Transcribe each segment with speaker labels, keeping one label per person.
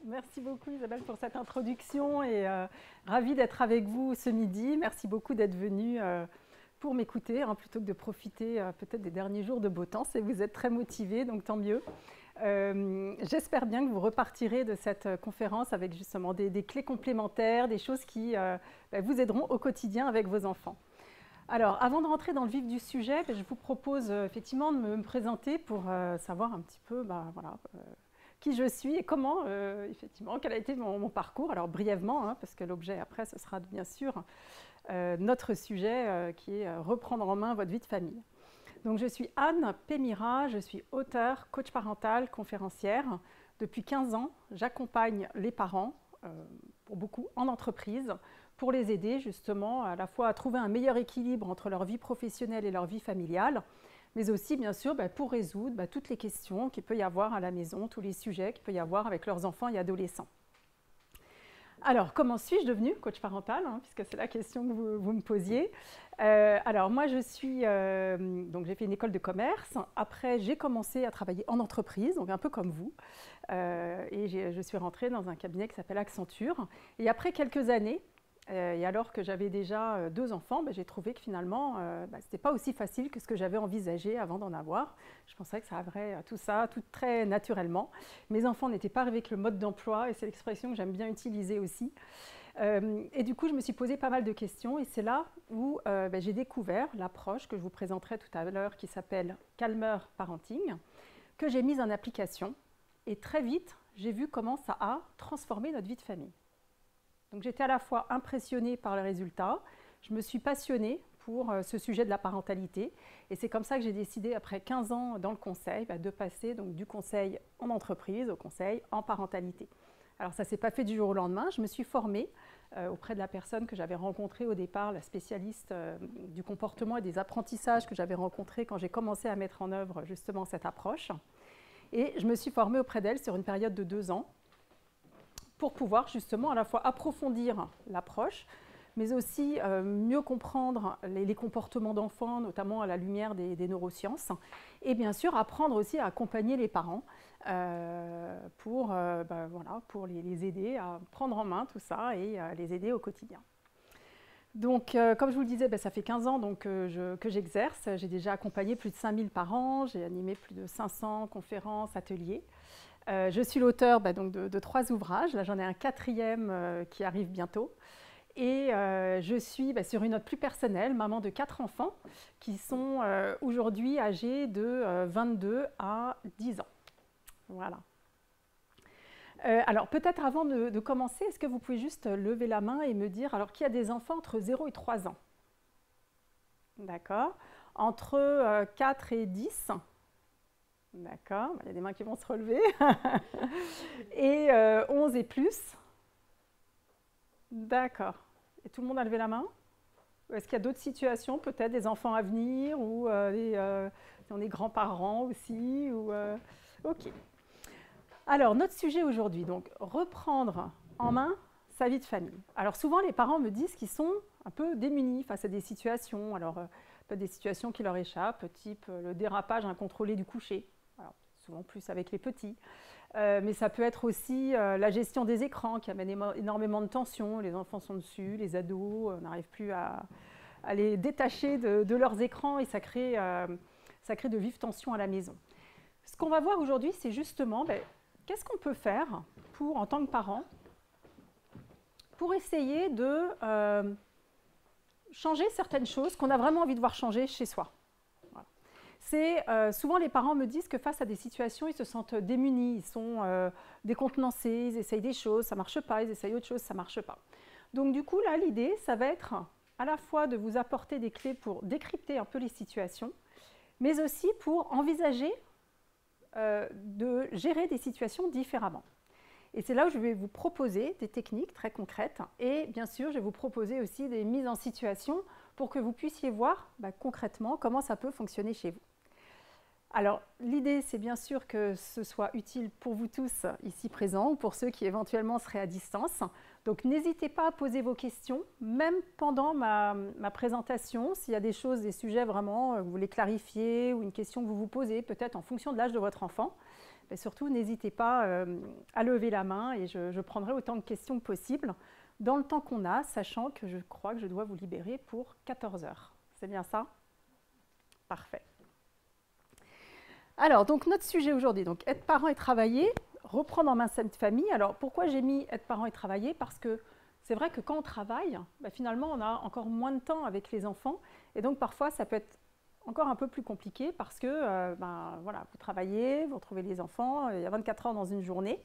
Speaker 1: Merci beaucoup Isabelle pour cette introduction et ravie d'être avec vous ce midi. Merci beaucoup d'être venue pour m'écouter plutôt que de profiter peut-être des derniers jours de beau temps. Vous êtes très motivés, donc tant mieux. J'espère bien que vous repartirez de cette conférence avec justement des clés complémentaires, des choses qui vous aideront au quotidien avec vos enfants. Alors, avant de rentrer dans le vif du sujet, je vous propose effectivement de me présenter pour savoir un petit peu qui je suis et comment, effectivement, quel a été mon parcours. Alors, brièvement, parce que l'objet après, ce sera bien sûr notre sujet qui est reprendre en main votre vie de famille. Donc, je suis Anne Pémira, je suis auteure, coach parental, conférencière. Depuis 15 ans, j'accompagne les parents, pour beaucoup, en entreprise, pour les aider justement à la fois à trouver un meilleur équilibre entre leur vie professionnelle et leur vie familiale, mais aussi bien sûr pour résoudre toutes les questions qu'il peut y avoir à la maison, tous les sujets qu'il peut y avoir avec leurs enfants et adolescents. Alors, comment suis-je devenue coach parental, puisque c'est la question que vous me posiez. Alors, moi, donc j'ai fait une école de commerce. Après, j'ai commencé à travailler en entreprise, donc un peu comme vous. Et je suis rentrée dans un cabinet qui s'appelle Accenture. Et après quelques années, et alors que j'avais déjà 2 enfants, j'ai trouvé que finalement, ce n'était pas aussi facile que ce que j'avais envisagé avant d'en avoir. Je pensais que ça arriverait tout très naturellement. Mes enfants n'étaient pas arrivés avec le mode d'emploi, et c'est l'expression que j'aime bien utiliser aussi. Et du coup, je me suis posé pas mal de questions, et c'est là où j'ai découvert l'approche que je vous présenterai tout à l'heure, qui s'appelle Calmer Parenting, que j'ai mise en application. Et très vite, j'ai vu comment ça a transformé notre vie de famille. Donc j'étais à la fois impressionnée par les résultats, je me suis passionnée pour ce sujet de la parentalité, et c'est comme ça que j'ai décidé, après 15 ans dans le conseil, de passer donc, du conseil en entreprise au conseil en parentalité. Alors ça ne s'est pas fait du jour au lendemain, je me suis formée auprès de la personne que j'avais rencontrée au départ, la spécialiste du comportement et des apprentissages que j'avais rencontrée quand j'ai commencé à mettre en œuvre justement cette approche. Et je me suis formée auprès d'elle sur une période de 2 ans, pour pouvoir justement à la fois approfondir l'approche, mais aussi mieux comprendre les comportements d'enfants, notamment à la lumière des neurosciences, et bien sûr apprendre aussi à accompagner les parents pour les aider à prendre en main tout ça et à les aider au quotidien. Donc, comme je vous le disais, ça fait 15 ans donc, que j'exerce. J'ai déjà accompagné plus de 5000 parents, j'ai animé plus de 500 conférences, ateliers. Je suis l'auteur de 3 ouvrages. Là, j'en ai un 4e qui arrive bientôt. Et je suis sur une note plus personnelle, maman de 4 enfants qui sont aujourd'hui âgés de 22 à 10 ans. Voilà. Alors, peut-être avant de commencer, est-ce que vous pouvez juste lever la main et me dire, alors, qui a des enfants entre 0 et 3 ans? D'accord. Entre 4 et 10? D'accord, il y a des mains qui vont se relever. Et 11 et plus? D'accord. Et tout le monde a levé la main? Est-ce qu'il y a d'autres situations, peut-être des enfants à venir ou des grands-parents aussi Ok. Alors, notre sujet aujourd'hui, donc reprendre en main sa vie de famille. Alors, souvent, les parents me disent qu'ils sont un peu démunis face à des situations. Alors, des situations qui leur échappent, type le dérapage incontrôlé du coucher. Alors, souvent plus avec les petits. Mais ça peut être aussi la gestion des écrans qui amène énormément de tension. Les enfants sont dessus, les ados n'arrivent plus à les détacher de leurs écrans et ça crée de vives tensions à la maison. Ce qu'on va voir aujourd'hui, c'est justement qu'est-ce qu'on peut faire en tant que parent pour essayer de changer certaines choses qu'on a vraiment envie de voir changer chez soi. Souvent les parents me disent que face à des situations, ils se sentent démunis, ils sont décontenancés, ils essayent des choses, ça ne marche pas, ils essayent autre chose, ça ne marche pas. Donc du coup, là, l'idée, ça va être à la fois de vous apporter des clés pour décrypter un peu les situations, mais aussi pour envisager de gérer des situations différemment. Et c'est là où je vais vous proposer des techniques très concrètes et bien sûr, je vais vous proposer aussi des mises en situation pour que vous puissiez voir concrètement comment ça peut fonctionner chez vous. Alors, l'idée, c'est bien sûr que ce soit utile pour vous tous ici présents ou pour ceux qui éventuellement seraient à distance. Donc, n'hésitez pas à poser vos questions, même pendant ma présentation, s'il y a des choses, des sujets vraiment que vous voulez clarifier ou une question que vous vous posez, peut-être en fonction de l'âge de votre enfant. ben surtout n'hésitez pas à lever la main et je prendrai autant de questions que possible dans le temps qu'on a, sachant que je crois que je dois vous libérer pour 14 heures. C'est bien ça? Parfait. Alors, donc notre sujet aujourd'hui, donc être parent et travailler, reprendre en main cette famille. Alors, pourquoi j'ai mis être parent et travailler? Parce que c'est vrai que quand on travaille, ben finalement, on a encore moins de temps avec les enfants. Et donc, parfois, ça peut être encore un peu plus compliqué parce que voilà, vous travaillez, vous retrouvez les enfants, il y a 24 heures dans une journée.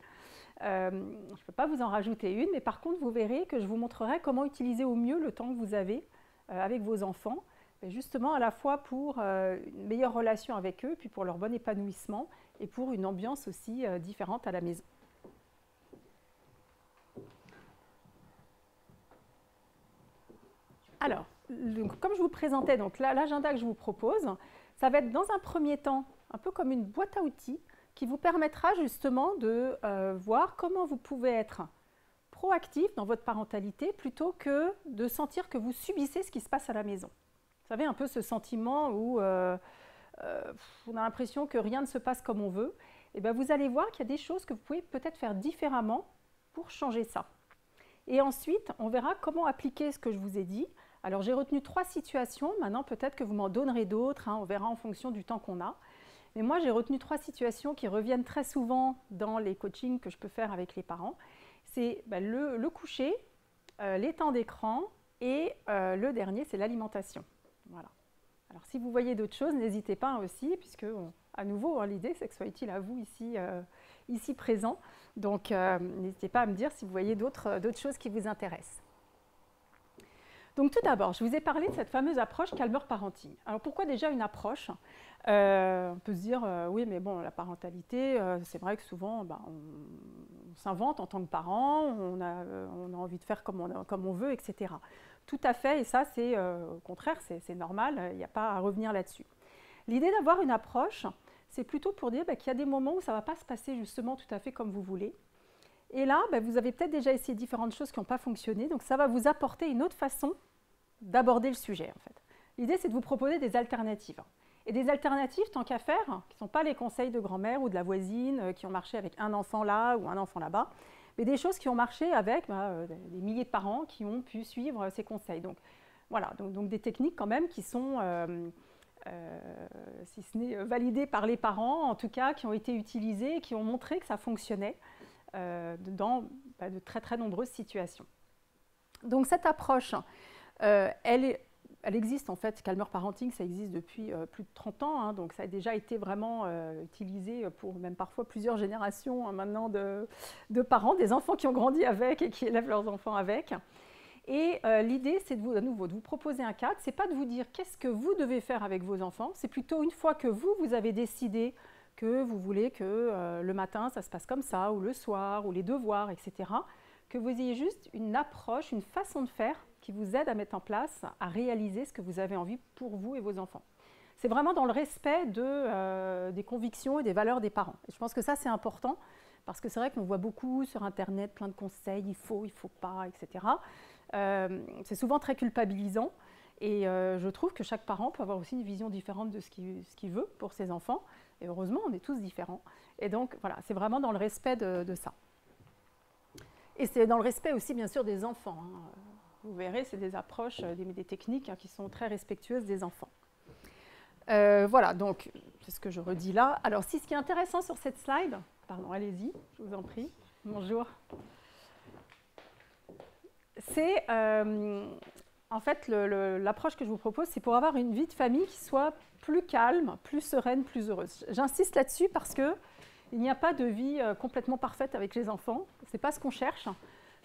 Speaker 1: Je ne peux pas vous en rajouter une, mais par contre, vous verrez que je vous montrerai comment utiliser au mieux le temps que vous avez avec vos enfants, justement à la fois pour une meilleure relation avec eux, puis pour leur bon épanouissement et pour une ambiance aussi différente à la maison. Alors, comme je vous présentais, donc l'agenda que je vous propose, ça va être dans un premier temps un peu comme une boîte à outils qui vous permettra justement de voir comment vous pouvez être proactif dans votre parentalité plutôt que de sentir que vous subissez ce qui se passe à la maison. Vous savez, un peu ce sentiment où on a l'impression que rien ne se passe comme on veut. Et bien, vous allez voir qu'il y a des choses que vous pouvez peut-être faire différemment pour changer ça. Et ensuite, on verra comment appliquer ce que je vous ai dit. Alors, j'ai retenu 3 situations. Maintenant, peut-être que vous m'en donnerez d'autres. On verra en fonction du temps qu'on a. Mais moi, j'ai retenu 3 situations qui reviennent très souvent dans les coachings que je peux faire avec les parents. C'est le coucher, les temps d'écran et le dernier, c'est l'alimentation. Voilà. Alors, si vous voyez d'autres choses, n'hésitez pas aussi, puisque, à nouveau, l'idée, c'est que ce soit utile à vous ici présent. Donc, n'hésitez pas à me dire si vous voyez d'autres choses qui vous intéressent. Donc, tout d'abord, je vous ai parlé de cette fameuse approche Calmer Parenting. Alors, pourquoi déjà une approche? On peut se dire, oui, mais bon, la parentalité, c'est vrai que souvent, on s'invente en tant que parent, on a envie de faire comme on veut, etc. Tout à fait, et ça, c'est au contraire, c'est normal, il n'y a pas à revenir là-dessus. L'idée d'avoir une approche, c'est plutôt pour dire qu'il y a des moments où ça ne va pas se passer justement tout à fait comme vous voulez. Et là, vous avez peut-être déjà essayé différentes choses qui n'ont pas fonctionné, donc ça va vous apporter une autre façon d'aborder le sujet, en fait. L'idée, c'est de vous proposer des alternatives. Et des alternatives, tant qu'à faire, qui ne sont pas les conseils de grand-mère ou de la voisine qui ont marché avec un enfant là ou un enfant là-bas, mais des choses qui ont marché avec des milliers de parents qui ont pu suivre ces conseils. Donc voilà, donc des techniques quand même qui sont, si ce n'est validées par les parents, en tout cas qui ont été utilisées et qui ont montré que ça fonctionnait dans de très très nombreuses situations. Donc cette approche, elle existe en fait, Calmer Parenting, ça existe depuis plus de 30 ans, donc ça a déjà été vraiment utilisé pour même parfois plusieurs générations maintenant de parents, des enfants qui ont grandi avec et qui élèvent leurs enfants avec. Et l'idée, c'est à nouveau de vous proposer un cadre, c'est pas de vous dire qu'est-ce que vous devez faire avec vos enfants, c'est plutôt une fois que vous avez décidé que vous voulez que le matin ça se passe comme ça, ou le soir, ou les devoirs, etc., que vous ayez juste une approche, une façon de faire qui vous aide à mettre en place, à réaliser ce que vous avez envie pour vous et vos enfants. C'est vraiment dans le respect des convictions et des valeurs des parents. Et je pense que ça, c'est important, parce que c'est vrai qu'on voit beaucoup sur Internet plein de conseils, il faut pas, etc. C'est souvent très culpabilisant, et je trouve que chaque parent peut avoir aussi une vision différente de ce qu'il veut pour ses enfants. Et heureusement, on est tous différents. Et donc, voilà, c'est vraiment dans le respect de ça. Et c'est dans le respect aussi, bien sûr, des enfants. Vous verrez, c'est des approches, des techniques qui sont très respectueuses des enfants. Voilà, donc, c'est ce que je redis là. Alors, ce qui est intéressant sur cette slide, pardon, allez-y, je vous en prie. Bonjour. C'est, en fait, l'approche que je vous propose, c'est pour avoir une vie de famille qui soit plus calme, plus sereine, plus heureuse. J'insiste là-dessus parce que il n'y a pas de vie complètement parfaite avec les enfants. Ce n'est pas ce qu'on cherche.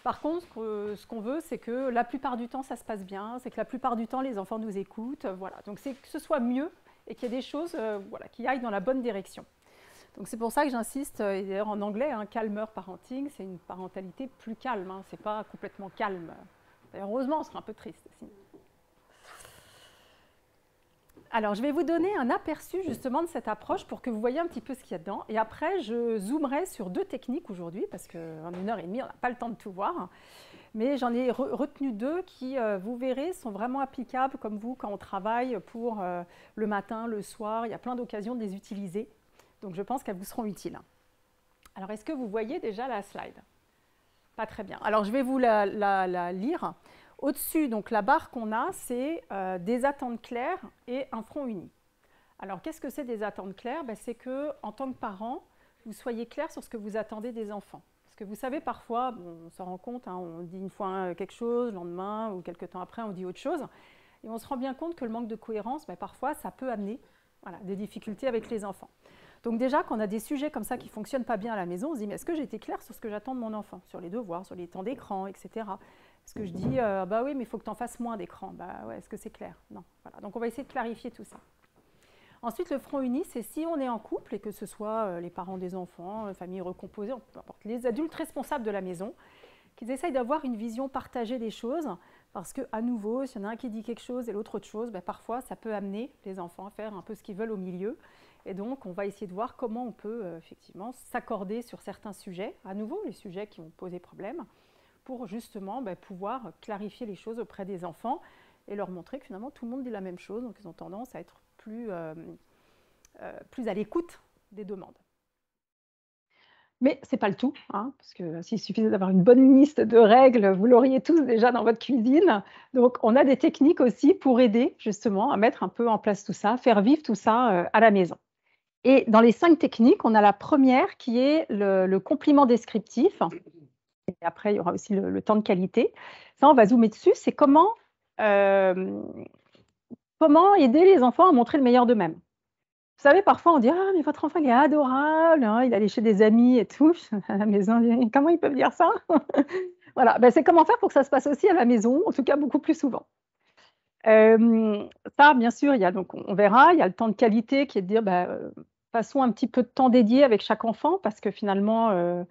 Speaker 1: Par contre, ce qu'on veut, c'est que la plupart du temps, ça se passe bien. C'est que la plupart du temps, les enfants nous écoutent. Voilà. Donc, c'est que ce soit mieux et qu'il y ait des choses qui aillent dans la bonne direction. Donc, c'est pour ça que j'insiste. Et d'ailleurs, en anglais, Calmer Parenting, c'est une parentalité plus calme. Ce n'est pas complètement calme. D'ailleurs, heureusement, on serait un peu triste sinon. Alors, je vais vous donner un aperçu justement de cette approche pour que vous voyez un petit peu ce qu'il y a dedans. Et après, je zoomerai sur 2 techniques aujourd'hui, parce qu'en 1h30, on n'a pas le temps de tout voir. Mais j'en ai retenu 2 qui, vous verrez, sont vraiment applicables comme vous quand on travaille pour le matin, le soir. Il y a plein d'occasions de les utiliser. Donc, je pense qu'elles vous seront utiles. Alors, est-ce que vous voyez déjà la slide? Pas très bien. Alors, je vais vous la lire. Au-dessus, donc la barre qu'on a, c'est des attentes claires et un front uni. Alors, qu'est-ce que c'est des attentes claires? C'est qu'en tant que parent, vous soyez clair sur ce que vous attendez des enfants. Parce que vous savez, parfois, bon, on s'en rend compte, hein, on dit une fois quelque chose, le lendemain ou quelques temps après, on dit autre chose. Et on se rend bien compte que le manque de cohérence, parfois, ça peut amener des difficultés avec les enfants. Donc déjà, quand on a des sujets comme ça qui ne fonctionnent pas bien à la maison, on se dit, mais est-ce que j'ai été claire sur ce que j'attends de mon enfant? Sur les devoirs, sur les temps d'écran, etc. Est-ce que je dis, bah oui, mais il faut que tu en fasses moins d'écran? Bah ouais, est-ce que c'est clair? Non. Voilà. Donc on va essayer de clarifier tout ça. Ensuite, le front uni, c'est si on est en couple, et que ce soit les parents des enfants, famille recomposée, peu importe, les adultes responsables de la maison, qu'ils essayent d'avoir une vision partagée des choses, parce qu'à nouveau, s'il y en a un qui dit quelque chose et l'autre autre chose, parfois ça peut amener les enfants à faire un peu ce qu'ils veulent au milieu. Et donc, on va essayer de voir comment on peut effectivement s'accorder sur certains sujets, à nouveau les sujets qui vont poser problème, pour justement pouvoir clarifier les choses auprès des enfants et leur montrer que finalement tout le monde dit la même chose, donc ils ont tendance à être plus à l'écoute des demandes. Mais ce n'est pas le tout, hein, parce que s'il suffisait d'avoir une bonne liste de règles, vous l'auriez tous déjà dans votre cuisine. Donc, on a des techniques aussi pour aider justement à mettre un peu en place tout ça, faire vivre tout ça à la maison. Et dans les 5 techniques, on a la première qui est le compliment descriptif. Et après, il y aura aussi le temps de qualité. Ça, on va zoomer dessus. C'est comment aider les enfants à montrer le meilleur d'eux-mêmes. Vous savez, parfois, on dit « Ah, mais votre enfant, il est adorable, hein, il allait chez des amis et tout. » À la maison, comment ils peuvent dire ça? Voilà, c'est comment faire pour que ça se passe aussi à la maison, en tout cas beaucoup plus souvent. Ça, bien sûr, donc, on verra, il y a le temps de qualité qui est de dire passons un petit peu de temps dédié avec chaque enfant parce que finalement,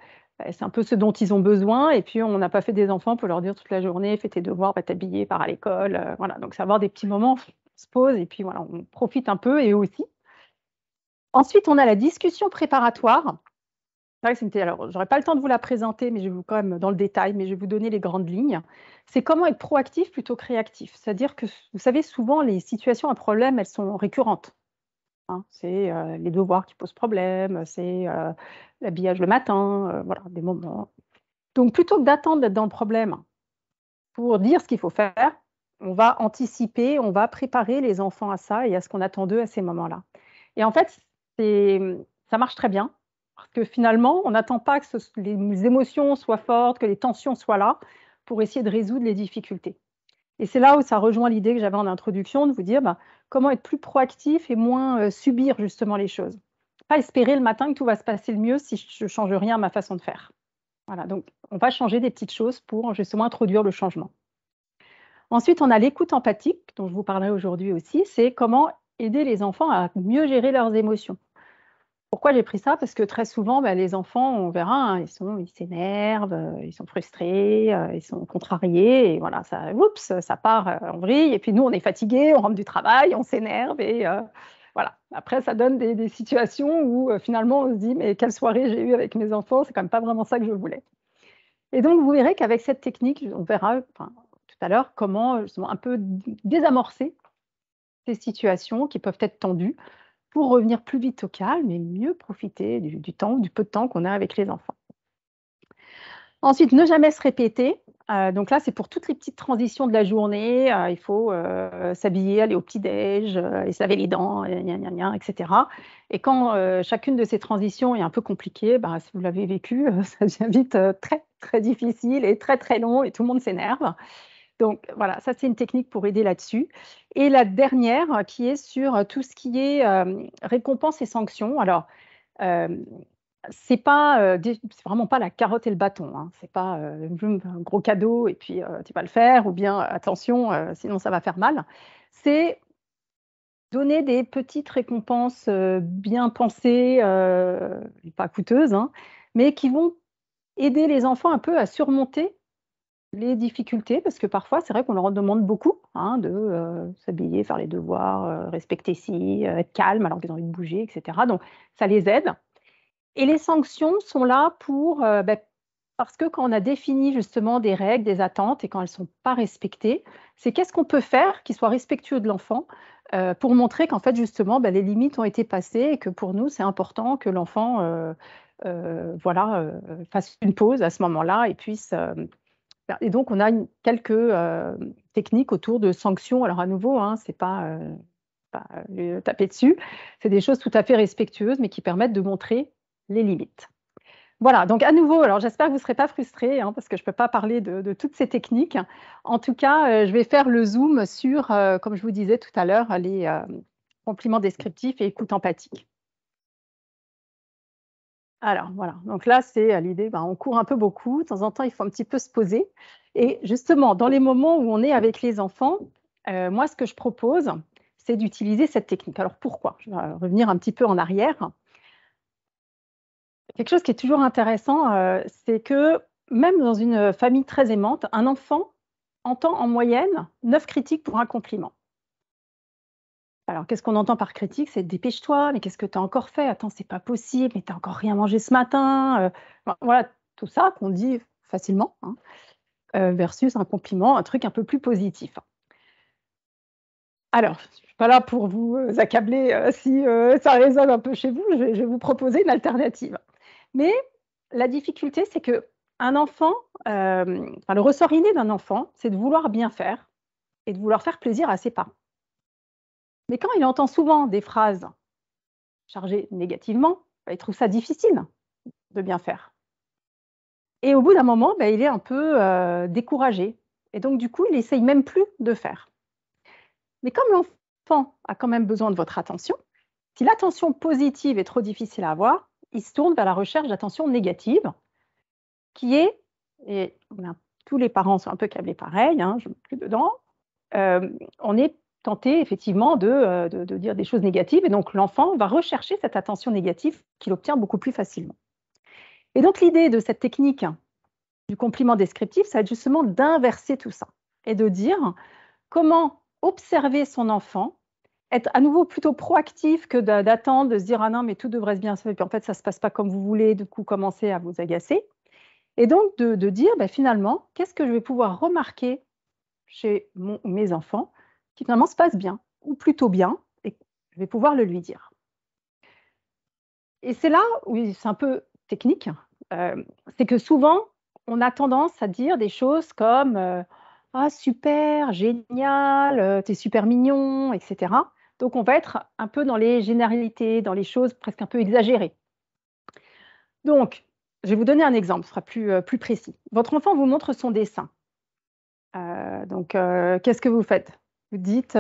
Speaker 1: c'est un peu ce dont ils ont besoin. Et puis, on n'a pas fait des enfants pour leur dire toute la journée, fais tes devoirs, va t'habiller, pars à l'école. Voilà, donc, c'est avoir des petits moments, on se pose et puis voilà, on profite un peu et eux aussi. Ensuite, on a la discussion préparatoire. Alors, j'aurais pas le temps de vous la présenter, mais je vais vous quand même dans le détail, mais je vais vous donner les grandes lignes. C'est comment être proactif plutôt que réactif. C'est-à-dire que, vous savez, souvent, les situations à problème, elles sont récurrentes. Hein. C'est les devoirs qui posent problème, c'est l'habillage le matin, voilà, des moments. Donc, plutôt que d'attendre d'être dans le problème pour dire ce qu'il faut faire, on va anticiper, on va préparer les enfants à ça et à ce qu'on attend d'eux à ces moments-là. Et en fait, ça marche très bien. Parce que finalement, on n'attend pas que les émotions soient fortes, que les tensions soient là pour essayer de résoudre les difficultés. Et c'est là où ça rejoint l'idée que j'avais en introduction de vous dire comment être plus proactif et moins subir justement les choses. Pas espérer le matin que tout va se passer le mieux si je ne change rien à ma façon de faire. Voilà, donc on va changer des petites choses pour justement introduire le changement. Ensuite, on a l'écoute empathique, dont je vous parlerai aujourd'hui aussi, c'est comment aider les enfants à mieux gérer leurs émotions. Pourquoi j'ai pris ça? Parce que très souvent, les enfants, on verra, hein, ils s'énervent, ils sont frustrés, ils sont contrariés, et voilà, ça part en vrille. Et puis nous, on est fatigués, on rentre du travail, on s'énerve, et voilà. Après, ça donne des situations où finalement, on se dit, mais quelle soirée j'ai eue avec mes enfants, c'est quand même pas vraiment ça que je voulais. Et donc, vous verrez qu'avec cette technique, on verra tout à l'heure comment justement un peu désamorcer ces situations qui peuvent être tendues, pour revenir plus vite au calme et mieux profiter du peu de temps qu'on a avec les enfants. Ensuite, ne jamais se répéter. Donc là, c'est pour toutes les petites transitions de la journée. Il faut s'habiller, aller au petit-déj, et se laver les dents, etc. Et quand chacune de ces transitions est un peu compliquée, si vous l'avez vécu, ça devient vite très, très difficile et très, très long et tout le monde s'énerve. Donc voilà, ça c'est une technique pour aider là-dessus. Et la dernière qui est sur tout ce qui est récompense et sanctions. Alors, c'est vraiment pas la carotte et le bâton. Hein. C'est pas un gros cadeau et puis tu vas le faire, ou bien attention, sinon ça va faire mal. C'est donner des petites récompenses bien pensées, pas coûteuses, hein, mais qui vont aider les enfants un peu à surmonter les difficultés, parce que parfois, c'est vrai qu'on leur en demande beaucoup, hein, de s'habiller, faire les devoirs, respecter ci, être calme alors qu'ils ont envie de bouger, etc. Donc, ça les aide. Et les sanctions sont là pour Parce que quand on a défini justement des règles, des attentes, et quand elles ne sont pas respectées, c'est qu'est-ce qu'on peut faire qui soit respectueux de l'enfant pour montrer qu'en fait, justement, les limites ont été passées et que pour nous, c'est important que l'enfant voilà, fasse une pause à ce moment-là et puisse... et donc, on a quelques techniques autour de sanctions. Alors, à nouveau, hein, c'est pas taper dessus. C'est des choses tout à fait respectueuses, mais qui permettent de montrer les limites. Voilà, donc à nouveau, alors j'espère que vous ne serez pas frustrés, hein, parce que je ne peux pas parler de toutes ces techniques. En tout cas, je vais faire le zoom sur, comme je vous disais tout à l'heure, les compliments descriptifs et écoute empathique. Alors voilà, donc là c'est l'idée, on court un peu beaucoup, de temps en temps il faut un petit peu se poser. Et justement, dans les moments où on est avec les enfants, moi ce que je propose, c'est d'utiliser cette technique. Alors pourquoi? Je vais revenir un petit peu en arrière. Quelque chose qui est toujours intéressant, c'est que même dans une famille très aimante, un enfant entend en moyenne 9 critiques pour un compliment. Alors, qu'est-ce qu'on entend par critique? C'est dépêche-toi, mais qu'est-ce que tu as encore fait? Attends, c'est pas possible, mais tu n'as encore rien mangé ce matin. Voilà, tout ça qu'on dit facilement, hein, versus un compliment, un truc un peu plus positif. Alors, je ne suis pas là pour vous accabler si ça résonne un peu chez vous, je vais vous proposer une alternative. Mais la difficulté, c'est qu'un enfant, le ressort inné d'un enfant, c'est de vouloir bien faire et de vouloir faire plaisir à ses parents. Mais quand il entend souvent des phrases chargées négativement, il trouve ça difficile de bien faire. Et au bout d'un moment, il est un peu découragé. Et donc, du coup, il n'essaye même plus de faire. Mais comme l'enfant a quand même besoin de votre attention, si l'attention positive est trop difficile à avoir, il se tourne vers la recherche d'attention négative, qui est, et tous les parents sont un peu câblés pareil, hein, je ne mets plus dedans, on est tenté effectivement de dire des choses négatives, et donc l'enfant va rechercher cette attention négative qu'il obtient beaucoup plus facilement. Et donc l'idée de cette technique du compliment descriptif, ça va être justement d'inverser tout ça, et de dire comment observer son enfant, être à nouveau plutôt proactif que d'attendre, de se dire « Ah non, mais tout devrait bien se faire, et puis en fait, ça ne se passe pas comme vous voulez, du coup, commencer à vous agacer. » Et donc, de dire, finalement, qu'est-ce que je vais pouvoir remarquer chez mes enfants qui, finalement, se passe bien, ou plutôt bien, et je vais pouvoir le lui dire. Et c'est là où c'est un peu technique, c'est que souvent, on a tendance à dire des choses comme ah super, génial, t'es super mignon, etc. Donc, on va être un peu dans les généralités, dans les choses presque un peu exagérées. Donc, je vais vous donner un exemple, ce sera plus précis. Votre enfant vous montre son dessin. Qu'est-ce que vous faites? Vous dites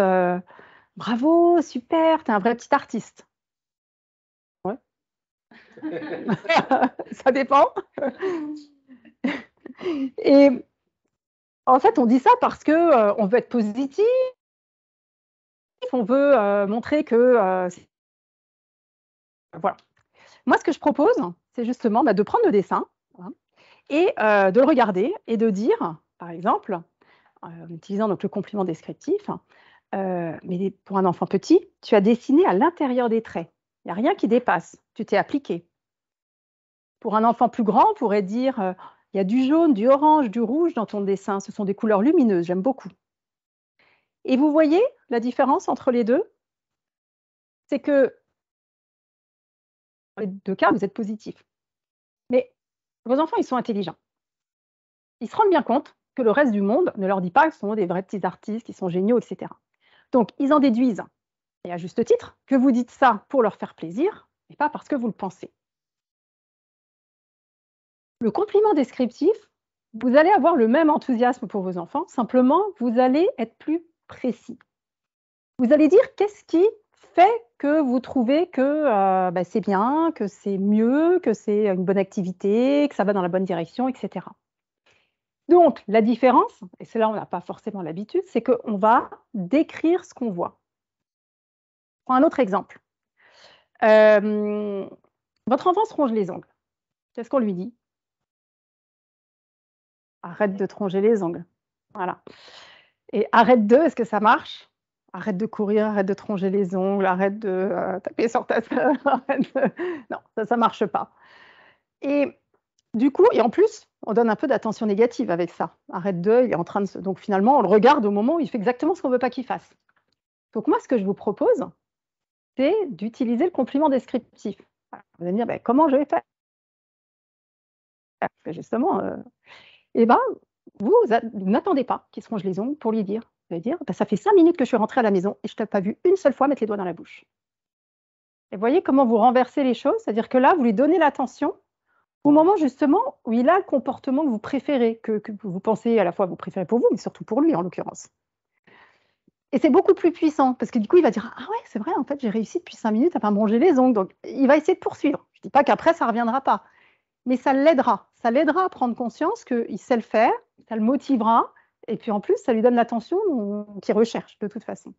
Speaker 1: bravo, super, t'es un vrai petit artiste. Ouais. Ça dépend. Et en fait, on dit ça parce que on veut être positif, on veut montrer que voilà. Moi, ce que je propose, c'est justement de prendre le dessin, hein, et de le regarder et de dire, par exemple, en utilisant donc le compliment descriptif, mais pour un enfant petit, tu as dessiné à l'intérieur des traits. Il n'y a rien qui dépasse. Tu t'es appliqué. Pour un enfant plus grand, on pourrait dire il y a du jaune, du orange, du rouge dans ton dessin. Ce sont des couleurs lumineuses, j'aime beaucoup. Et vous voyez la différence entre les deux? C'est que dans les deux cas, vous êtes positif. Mais vos enfants, ils sont intelligents. Ils se rendent bien compte que le reste du monde ne leur dit pas qu'ils sont des vrais petits artistes, qu'ils sont géniaux, etc. Donc, ils en déduisent, et à juste titre, que vous dites ça pour leur faire plaisir, et pas parce que vous le pensez. Le compliment descriptif, vous allez avoir le même enthousiasme pour vos enfants, simplement, vous allez être plus précis. Vous allez dire qu'est-ce qui fait que vous trouvez que c'est bien, que c'est mieux, que c'est une bonne activité, que ça va dans la bonne direction, etc. Donc, la différence, et c'est là où on n'a pas forcément l'habitude, c'est qu'on va décrire ce qu'on voit. Prends un autre exemple. Votre enfant se ronge les ongles. Qu'est-ce qu'on lui dit? Arrête de te ronger les ongles. Voilà. Et arrête de, est-ce que ça marche? Arrête de courir, arrête de te ronger les ongles, arrête de taper sur ta sœur. Non, ça ne marche pas. Et
Speaker 2: Du coup, et en plus, on donne un peu d'attention négative avec ça. Arrête de, il est en train de se... Donc finalement, on le regarde au moment où il fait exactement ce qu'on ne veut pas qu'il fasse. Donc moi, ce que je vous propose, c'est d'utiliser le compliment descriptif. Voilà. Vous allez me dire, ben, comment je vais faire? Justement, eh ben, vous n'attendez pas qu'il se ronge les ongles pour lui dire. Vous allez dire, ben, ça fait 5 minutes que je suis rentrée à la maison et je ne t'ai pas vu une seule fois mettre les doigts dans la bouche. Et vous voyez comment vous renversez les choses, c'est-à-dire que là, vous lui donnez l'attention au moment justement où il a le comportement que vous préférez, que vous pensez à la fois vous préférez pour vous, mais surtout pour lui en l'occurrence. Et c'est beaucoup plus puissant, parce que du coup, il va dire, ah ouais, c'est vrai, en fait, j'ai réussi depuis 5 minutes à ne pas me ronger les ongles. Donc, il va essayer de poursuivre. Je ne dis pas qu'après, ça ne reviendra pas, mais ça l'aidera. Ça l'aidera à prendre conscience qu'il sait le faire, ça le motivera, et puis en plus, ça lui donne l'attention qu'il recherche de toute façon.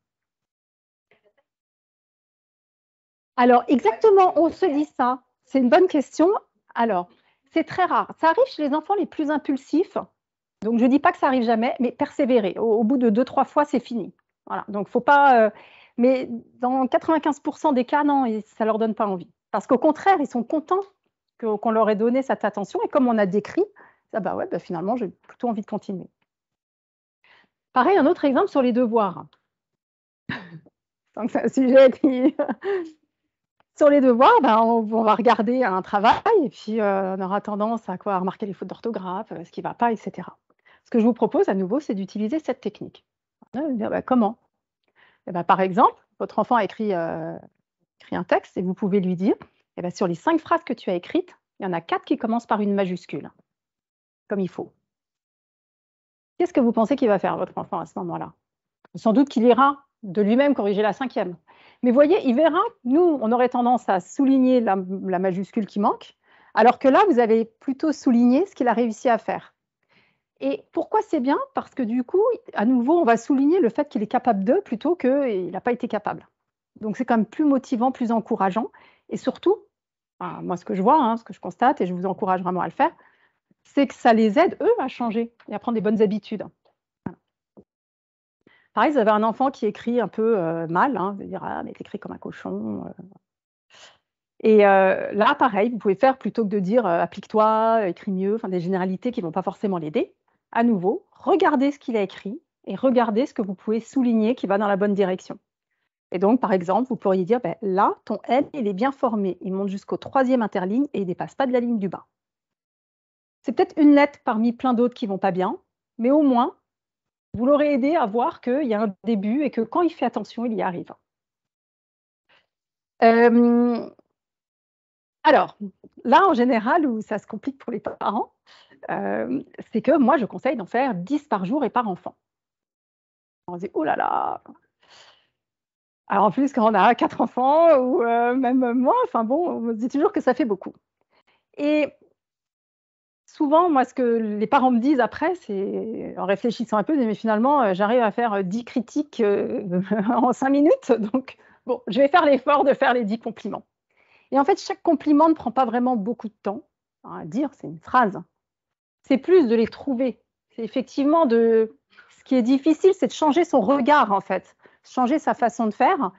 Speaker 2: Alors, exactement, on se dit ça. C'est une bonne question. Alors, c'est très rare. Ça arrive chez les enfants les plus impulsifs. Donc, je ne dis pas que ça arrive jamais, mais persévérer. Au bout de 2-3 fois, c'est fini. Voilà. Donc, faut pas. Mais dans 95% des cas, non, ça ne leur donne pas envie. Parce qu'au contraire, ils sont contents qu'on leur ait donné cette attention. Et comme on a décrit, ah bah ouais, bah finalement, j'ai plutôt envie de continuer. Pareil, un autre exemple sur les devoirs. Donc, c'est un sujet qui. Sur les devoirs, ben, on va regarder un travail et puis on aura tendance à quoi, à remarquer les fautes d'orthographe, ce qui ne va pas, etc. Ce que je vous propose à nouveau, c'est d'utiliser cette technique. Ben, comment? Eh ben, par exemple, votre enfant a écrit un texte et vous pouvez lui dire, eh ben, sur les 5 phrases que tu as écrites, il y en a 4 qui commencent par une majuscule, comme il faut. Qu'est-ce que vous pensez qu'il va faire, votre enfant, à ce moment-là? Sans doute qu'il ira de lui-même corriger la 5e. Mais voyez, il verra, nous, on aurait tendance à souligner la majuscule qui manque, alors que là, vous avez plutôt souligné ce qu'il a réussi à faire. Et pourquoi c'est bien? Parce que du coup, à nouveau, on va souligner le fait qu'il est capable de plutôt qu'il n'a pas été capable. Donc c'est quand même plus motivant, plus encourageant. Et surtout, enfin, moi ce que je vois, ce que je constate, et je vous encourage vraiment à le faire, c'est que ça les aide, eux, à changer et à prendre des bonnes habitudes. Pareil, vous avez un enfant qui écrit un peu mal, vous allez dire, ah, mais t'écris comme un cochon. Et là, pareil, vous pouvez faire, plutôt que de dire applique-toi, écris mieux, enfin des généralités qui ne vont pas forcément l'aider, à nouveau, regardez ce qu'il a écrit et regardez ce que vous pouvez souligner qui va dans la bonne direction. Et donc, par exemple, vous pourriez dire, ben, là, ton L, il est bien formé, il monte jusqu'au 3e interligne et il ne dépasse pas de la ligne du bas. C'est peut-être une lettre parmi plein d'autres qui ne vont pas bien, mais au moins, vous l'aurez aidé à voir qu'il y a un début et que quand il fait attention, il y arrive. Alors, là, en général, où ça se complique pour les parents, c'est que moi, je conseille d'en faire 10 par jour et par enfant. On se dit, oh là là. Alors, en plus, quand on a 4 enfants, ou même moins, enfin bon, on se dit toujours que ça fait beaucoup. Et souvent, moi, ce que les parents me disent après, c'est, en réfléchissant un peu, mais finalement, j'arrive à faire 10 critiques en 5 minutes. Donc, bon, je vais faire l'effort de faire les 10 compliments. Et en fait, chaque compliment ne prend pas vraiment beaucoup de temps à dire, c'est une phrase. C'est plus de les trouver. C'est effectivement de... Ce qui est difficile, c'est de changer son regard, en fait, changer sa façon de faire.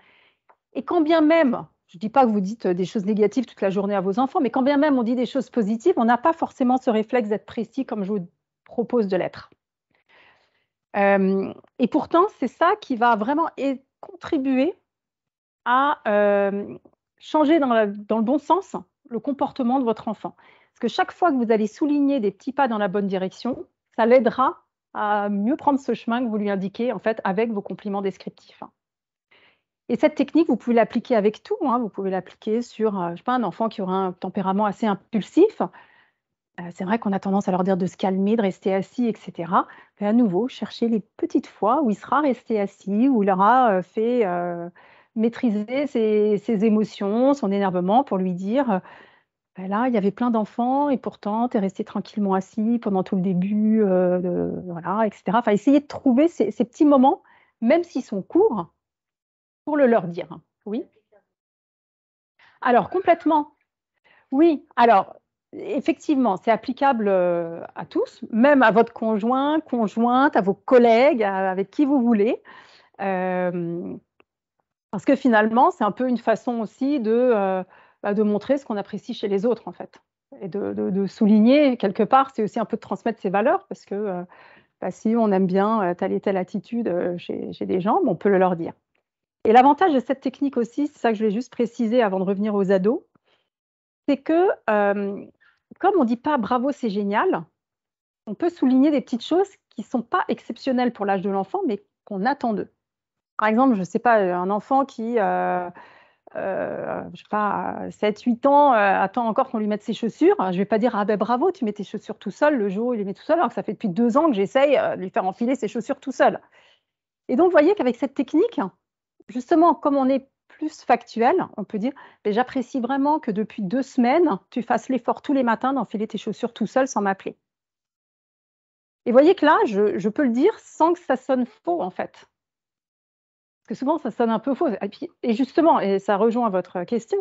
Speaker 2: Et quand bien même, je ne dis pas que vous dites des choses négatives toute la journée à vos enfants, mais quand bien même on dit des choses positives, on n'a pas forcément ce réflexe d'être précis comme je vous propose de l'être. Et pourtant, c'est ça qui va vraiment contribuer à changer dans le bon sens le comportement de votre enfant. Parce que chaque fois que vous allez souligner des petits pas dans la bonne direction, ça l'aidera à mieux prendre ce chemin que vous lui indiquez en fait avec vos compliments descriptifs. Et cette technique, vous pouvez l'appliquer avec tout. Vous pouvez l'appliquer sur, je sais pas, un enfant qui aura un tempérament assez impulsif. C'est vrai qu'on a tendance à leur dire de se calmer, de rester assis, etc. Mais à nouveau, chercher les petites fois où il sera resté assis, où il aura fait maîtriser ses émotions, son énervement, pour lui dire ben là, il y avait plein d'enfants et pourtant, tu es resté tranquillement assis pendant tout le début, voilà, etc. Enfin, essayer de trouver ces petits moments, même s'ils sont courts, pour le leur dire. Oui. Alors, complètement. Oui. Alors, effectivement, c'est applicable à tous, même à votre conjoint, conjointe, à vos collègues, avec qui vous voulez. Parce que finalement, c'est un peu une façon aussi de montrer ce qu'on apprécie chez les autres, en fait. et de souligner, quelque part, c'est aussi un peu de transmettre ses valeurs, parce que si on aime bien telle et telle attitude chez des gens, on peut le leur dire. Et l'avantage de cette technique aussi, c'est ça que je voulais juste préciser avant de revenir aux ados, c'est que comme on ne dit pas bravo, c'est génial, on peut souligner des petites choses qui ne sont pas exceptionnelles pour l'âge de l'enfant, mais qu'on attend d'eux. Par exemple, je ne sais pas, un enfant qui, je sais pas, 7-8 ans, attend encore qu'on lui mette ses chaussures. Je ne vais pas dire, ah ben bravo, tu mets tes chaussures tout seul le jour où il les met tout seul, alors que ça fait depuis 2 ans que j'essaye de lui faire enfiler ses chaussures tout seul. Et donc, vous voyez qu'avec cette technique, justement, comme on est plus factuel, on peut dire, ben, j'apprécie vraiment que depuis 2 semaines, tu fasses l'effort tous les matins d'enfiler tes chaussures tout seul sans m'appeler. Et vous voyez que là, je peux le dire sans que ça sonne faux, en fait. Parce que souvent, ça sonne un peu faux. Et justement, et ça rejoint votre question,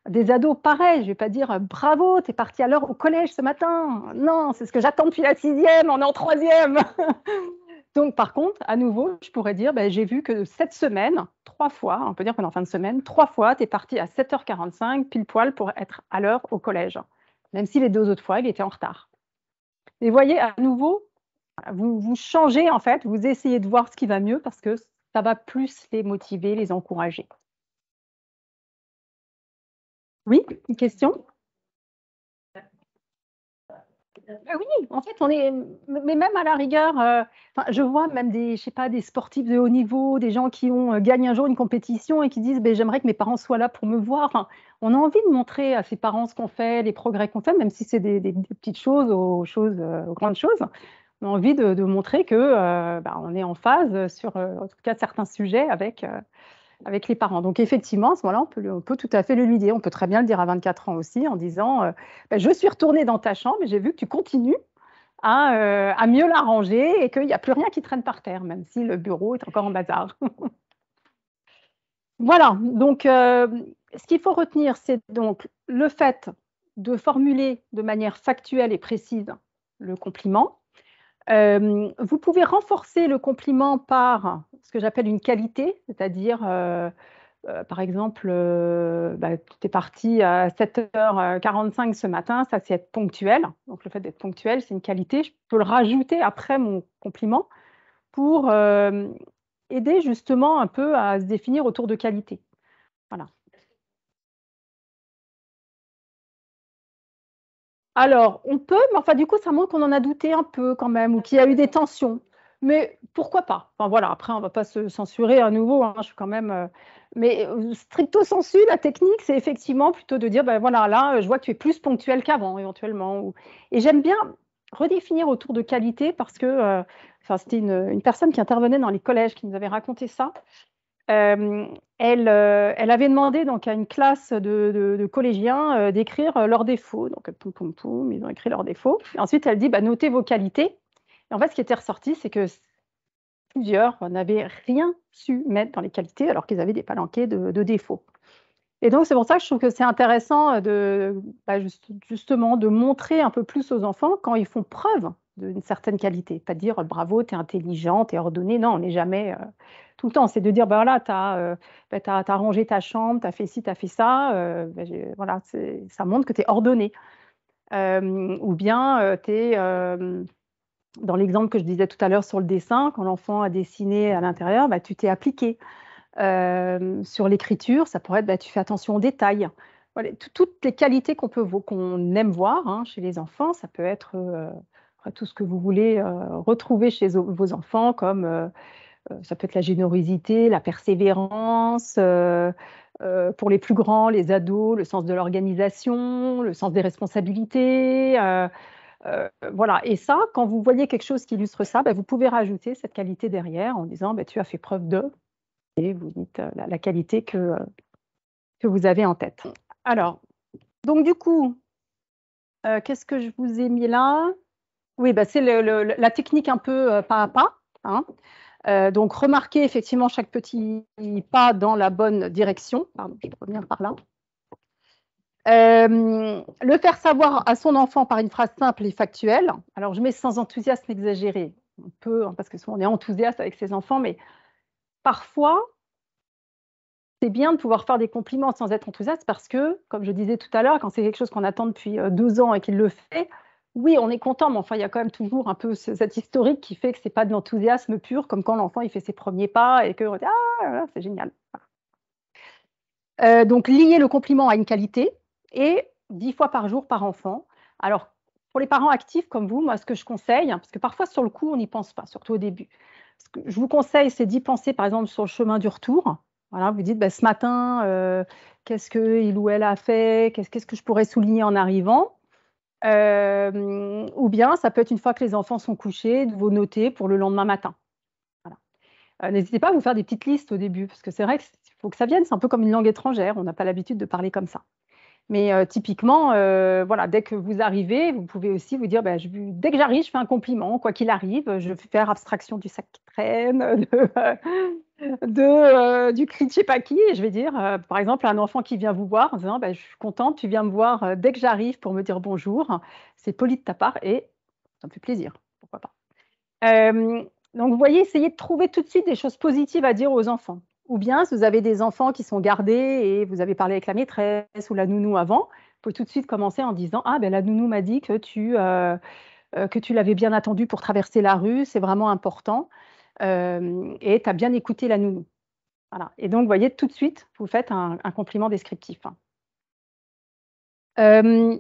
Speaker 2: des ados, pareil, je ne vais pas dire bravo, tu es parti à l'heure au collège ce matin. Non, c'est ce que j'attends depuis la 6e, on est en 3e. Donc, par contre, à nouveau, je pourrais dire, j'ai vu que cette semaine, 3 fois, on peut dire qu'on est en fin de semaine, 3 fois, tu es parti à 7h45, pile poil, pour être à l'heure au collège. Même si les 2 autres fois, il était en retard. Et vous voyez, à nouveau, vous changez, en fait, vous essayez de voir ce qui va mieux parce que ça va plus les motiver, les encourager. Oui, une question? Oui, en fait, mais même à la rigueur, je vois même je sais pas, des sportifs de haut niveau, des gens qui ont gagné un jour une compétition et qui disent, j'aimerais que mes parents soient là pour me voir. Enfin, on a envie de montrer à ses parents ce qu'on fait, les progrès qu'on fait, même si c'est des petites choses aux grandes choses. On a envie de montrer que on est en phase sur, en tout cas, certains sujets avec les parents. Donc effectivement, à ce moment-là, on peut tout à fait le lui dire. On peut très bien le dire à 24 ans aussi en disant je suis retournée dans ta chambre et j'ai vu que tu continues à mieux la ranger et qu'il n'y a plus rien qui traîne par terre, même si le bureau est encore en bazar. Voilà, donc ce qu'il faut retenir, c'est donc le fait de formuler de manière factuelle et précise le compliment. Vous pouvez renforcer le compliment par ce que j'appelle une qualité, c'est-à-dire, par exemple, tu es parti à 7h45 ce matin, ça c'est être ponctuel. Donc le fait d'être ponctuel, c'est une qualité. Je peux le rajouter après mon compliment pour aider justement un peu à se définir autour de qualité. Voilà. Alors, on peut, mais enfin, du coup, ça montre qu'on en a douté un peu quand même, ou qu'il y a eu des tensions. Mais pourquoi pas? Enfin, voilà, après, on ne va pas se censurer à nouveau. Hein, je suis quand même. Mais stricto sensu, la technique, c'est effectivement plutôt de dire, voilà, là, je vois que tu es plus ponctuel qu'avant, éventuellement. Et j'aime bien redéfinir autour de qualité parce que c'était une personne qui intervenait dans les collèges qui nous avait raconté ça. Elle avait demandé donc à une classe de collégiens d'écrire leurs défauts. Donc, poum, poum, poum, ils ont écrit leurs défauts. Et ensuite, elle dit, notez vos qualités. Et en fait, ce qui était ressorti, c'est que plusieurs n'avaient rien su mettre dans les qualités alors qu'ils avaient des palanquets de défauts. Et donc, c'est pour ça que je trouve que c'est intéressant justement de montrer un peu plus aux enfants quand ils font preuve d'une certaine qualité. Pas de dire bravo, tu es intelligent, tu es ordonné. Non, on n'est jamais tout le temps. C'est de dire voilà, tu as rangé ta chambre, tu as fait ci, tu as fait ça. Voilà, ça montre que tu es ordonné. Ou bien tu es, dans l'exemple que je disais tout à l'heure sur le dessin, quand l'enfant a dessiné à l'intérieur, tu t'es appliqué. Sur l'écriture, ça pourrait être tu fais attention aux détails. Voilà, toutes les qualités qu'on aime voir chez les enfants, ça peut être tout ce que vous voulez retrouver chez vos enfants, comme ça peut être la générosité, la persévérance, pour les plus grands, les ados, le sens de l'organisation, le sens des responsabilités. Voilà. Et ça, quand vous voyez quelque chose qui illustre ça, vous pouvez rajouter cette qualité derrière en disant tu as fait preuve de, et vous dites la qualité que vous avez en tête. Alors, donc du coup, qu'est-ce que je vous ai mis là? Oui, c'est la technique un peu pas à pas. Hein. Donc, remarquez effectivement chaque petit pas dans la bonne direction. Pardon, je vais revenir par là. Le faire savoir à son enfant par une phrase simple et factuelle. Alors, je mets sans enthousiasme exagéré. On peut, parce que souvent on est enthousiaste avec ses enfants, mais parfois, c'est bien de pouvoir faire des compliments sans être enthousiaste parce que, comme je disais tout à l'heure, quand c'est quelque chose qu'on attend depuis 2 ans et qu'il le fait, oui, on est content, mais enfin, il y a quand même toujours un peu cet historique qui fait que c'est pas de l'enthousiasme pur, comme quand l'enfant il fait ses premiers pas et que ah, voilà, c'est génial. Donc, lier le compliment à une qualité et 10 fois par jour par enfant. Alors, pour les parents actifs comme vous, moi, ce que je conseille, parce que parfois sur le coup, on n'y pense pas, surtout au début. Ce que je vous conseille, c'est d'y penser, par exemple, sur le chemin du retour. Voilà, vous dites, ben, ce matin, qu'est-ce qu'il ou elle a fait? Qu'est-ce que je pourrais souligner en arrivant? Ou bien, ça peut être une fois que les enfants sont couchés, de vous noter pour le lendemain matin. Voilà. N'hésitez pas à vous faire des petites listes au début, parce que c'est vrai qu'il faut que ça vienne, c'est un peu comme une langue étrangère, on n'a pas l'habitude de parler comme ça. Mais typiquement, voilà, dès que vous arrivez, vous pouvez aussi vous dire, bah, dès que j'arrive, je fais un compliment, quoi qu'il arrive, je vais faire abstraction du sac qui traîne, du cri de je sais pas qui, et je vais dire, par exemple, à un enfant qui vient vous voir en disant, bah, je suis contente, tu viens me voir dès que j'arrive pour me dire bonjour, c'est poli de ta part et ça me fait plaisir, pourquoi pas. Euh, donc, vous voyez, essayez de trouver tout de suite des choses positives à dire aux enfants. Ou bien, si vous avez des enfants qui sont gardés et vous avez parlé avec la maîtresse ou la nounou avant, vous pouvez tout de suite commencer en disant, ah, ben, la nounou m'a dit que tu l'avais bien attendu pour traverser la rue, c'est vraiment important. Et tu as bien écouté la nounou. Voilà. Et donc, vous voyez, tout de suite, vous faites un compliment descriptif. Euh,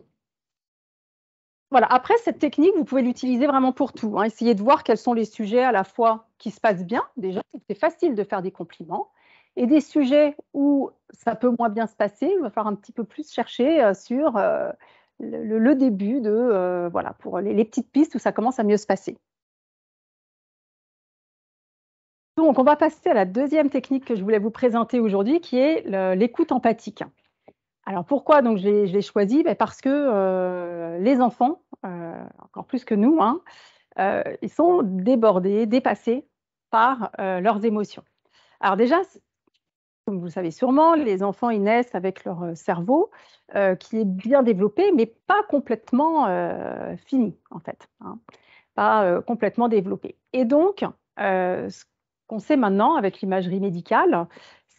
Speaker 2: Voilà. Après, cette technique, vous pouvez l'utiliser vraiment pour tout, hein. Essayez de voir quels sont les sujets à la fois qui se passent bien, déjà, c'est facile de faire des compliments, et des sujets où ça peut moins bien se passer, il va falloir un petit peu plus chercher sur le début de, voilà, pour les petites pistes où ça commence à mieux se passer. Donc, on va passer à la deuxième technique que je voulais vous présenter aujourd'hui, qui est l'écoute empathique. Alors pourquoi donc je l'ai choisi? Ben, parce que les enfants, encore plus que nous, hein, ils sont débordés, dépassés par leurs émotions. Alors déjà, comme vous le savez sûrement, les enfants ils naissent avec leur cerveau qui est bien développé, mais pas complètement fini en fait, hein, pas complètement développé. Et donc, ce qu'on sait maintenant avec l'imagerie médicale,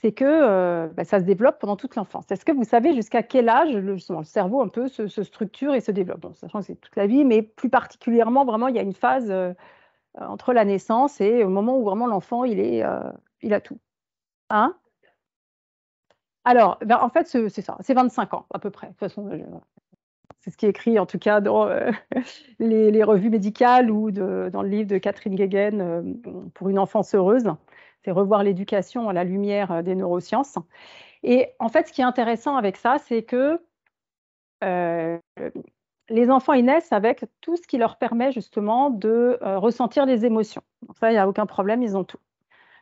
Speaker 2: c'est que bah, ça se développe pendant toute l'enfance. Est-ce que vous savez jusqu'à quel âge le cerveau un peu se structure et se développe? Bon, sachant que c'est toute la vie, mais plus particulièrement, vraiment, il y a une phase entre la naissance et au moment où vraiment l'enfant, il a tout. Hein? Alors, ben, en fait, c'est ça, c'est 25 ans à peu près. De toute façon, c'est ce qui est écrit en tout cas dans les revues médicales ou dans le livre de Catherine Guéguen pour une enfance heureuse. C'est revoir l'éducation à la lumière des neurosciences. Et en fait, ce qui est intéressant avec ça, c'est que euh, les enfants, ils naissent avec tout ce qui leur permet justement de ressentir les émotions. Donc ça, il n'y a aucun problème, ils ont tout.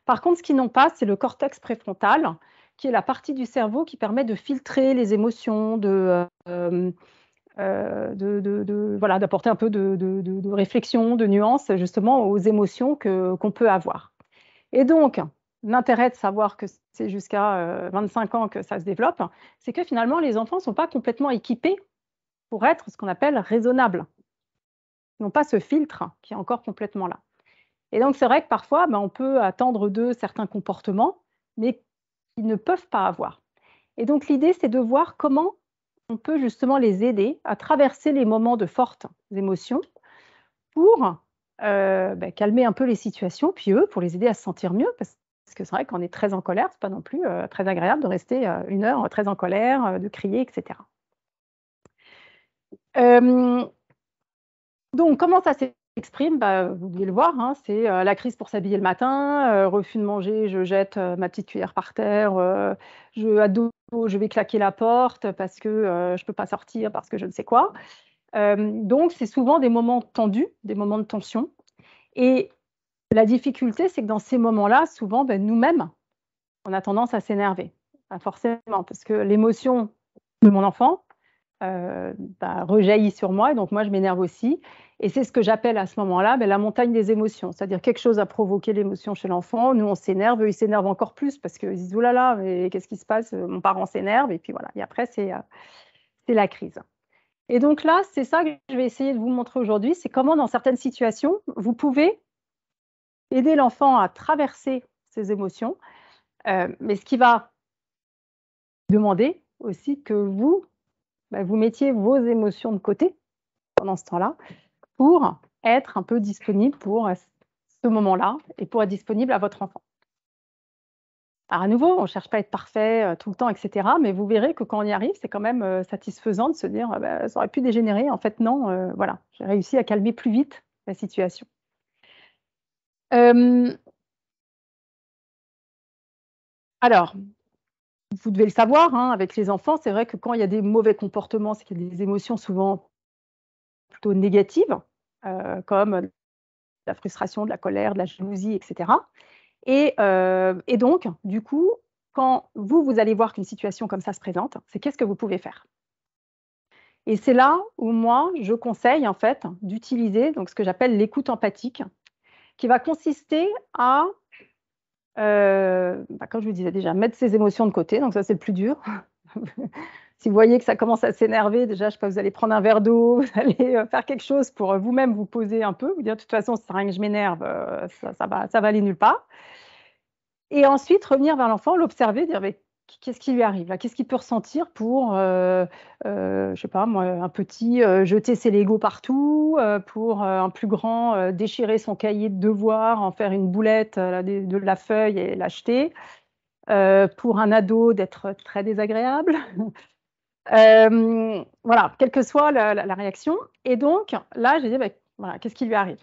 Speaker 2: Par contre, ce qu'ils n'ont pas, c'est le cortex préfrontal, qui est la partie du cerveau qui permet de filtrer les émotions, voilà, d'apporter un peu de réflexion, de nuance justement aux émotions qu'on peut avoir. Et donc, l'intérêt de savoir que c'est jusqu'à 25 ans que ça se développe, c'est que finalement, les enfants ne sont pas complètement équipés pour être ce qu'on appelle raisonnables. Ils n'ont pas ce filtre qui est encore complètement là. Et donc, c'est vrai que parfois, ben, on peut attendre d'eux certains comportements, mais qu'ils ne peuvent pas avoir. Et donc, l'idée, c'est de voir comment on peut justement les aider à traverser les moments de fortes émotions pour ben, calmer un peu les situations, puis eux, pour les aider à se sentir mieux, parce que c'est vrai qu'on est très en colère, c'est pas non plus très agréable de rester 1 heure très en colère, de crier, etc. Donc, comment ça s'exprime? Bah, vous devez le voir, hein, c'est la crise pour s'habiller le matin, refus de manger, je jette ma petite cuillère par terre, à dos, je vais claquer la porte parce que je ne peux pas sortir, parce que je ne sais quoi. Donc, c'est souvent des moments tendus, des moments de tension. Et la difficulté, c'est que dans ces moments-là, souvent, ben, nous-mêmes, on a tendance à s'énerver. Pas forcément, parce que l'émotion de mon enfant bah, rejaillit sur moi, et donc moi, je m'énerve aussi. Et c'est ce que j'appelle à ce moment-là ben, la montagne des émotions. C'est-à-dire quelque chose a provoqué l'émotion chez l'enfant, nous, on s'énerve, eux, ils s'énervent encore plus parce qu'ils disent, oh là là, mais qu'est-ce qui se passe? Mon parent s'énerve, et puis voilà. Et après, c'est la crise. Et donc là, c'est ça que je vais essayer de vous montrer aujourd'hui, c'est comment dans certaines situations, vous pouvez aider l'enfant à traverser ses émotions. Mais ce qui va demander aussi que vous mettiez vos émotions de côté pendant ce temps-là pour être un peu disponible pour ce moment-là et pour être disponible à votre enfant. Alors à nouveau, on ne cherche pas à être parfait tout le temps, etc. Mais vous verrez que quand on y arrive, c'est quand même satisfaisant de se dire ça aurait pu dégénérer. En fait, non, voilà, j'ai réussi à calmer plus vite la situation. Alors, vous devez le savoir, hein, avec les enfants, c'est vrai que quand il y a des mauvais comportements, c'est qu'il y a des émotions souvent plutôt négatives, comme la frustration, de la colère, de la jalousie, etc. Et donc, du coup, quand vous allez voir qu'une situation comme ça se présente, c'est qu'est-ce que vous pouvez faire? Et c'est là où moi, je conseille en fait d'utiliser donc ce que j'appelle l'écoute empathique, qui va consister à, comme je vous disais déjà, mettre ses émotions de côté, donc ça c'est le plus dur. Si vous voyez que ça commence à s'énerver, déjà, je sais pas, vous allez prendre un verre d'eau, vous allez faire quelque chose pour vous-même vous poser un peu, vous dire de toute façon, ça sert à rien que je m'énerve, ça va aller nulle part. Et ensuite, revenir vers l'enfant, l'observer, dire mais qu'est-ce qui lui arrive là? Qu'est-ce qu'il peut ressentir pour, je sais pas moi, un petit jeter ses Legos partout, pour un plus grand déchirer son cahier de devoirs, en faire une boulette de la feuille et l'acheter, pour un ado d'être très désagréable. Voilà, quelle que soit la réaction. Et donc là, j'ai dit bah, voilà, qu'est-ce qui lui arrive?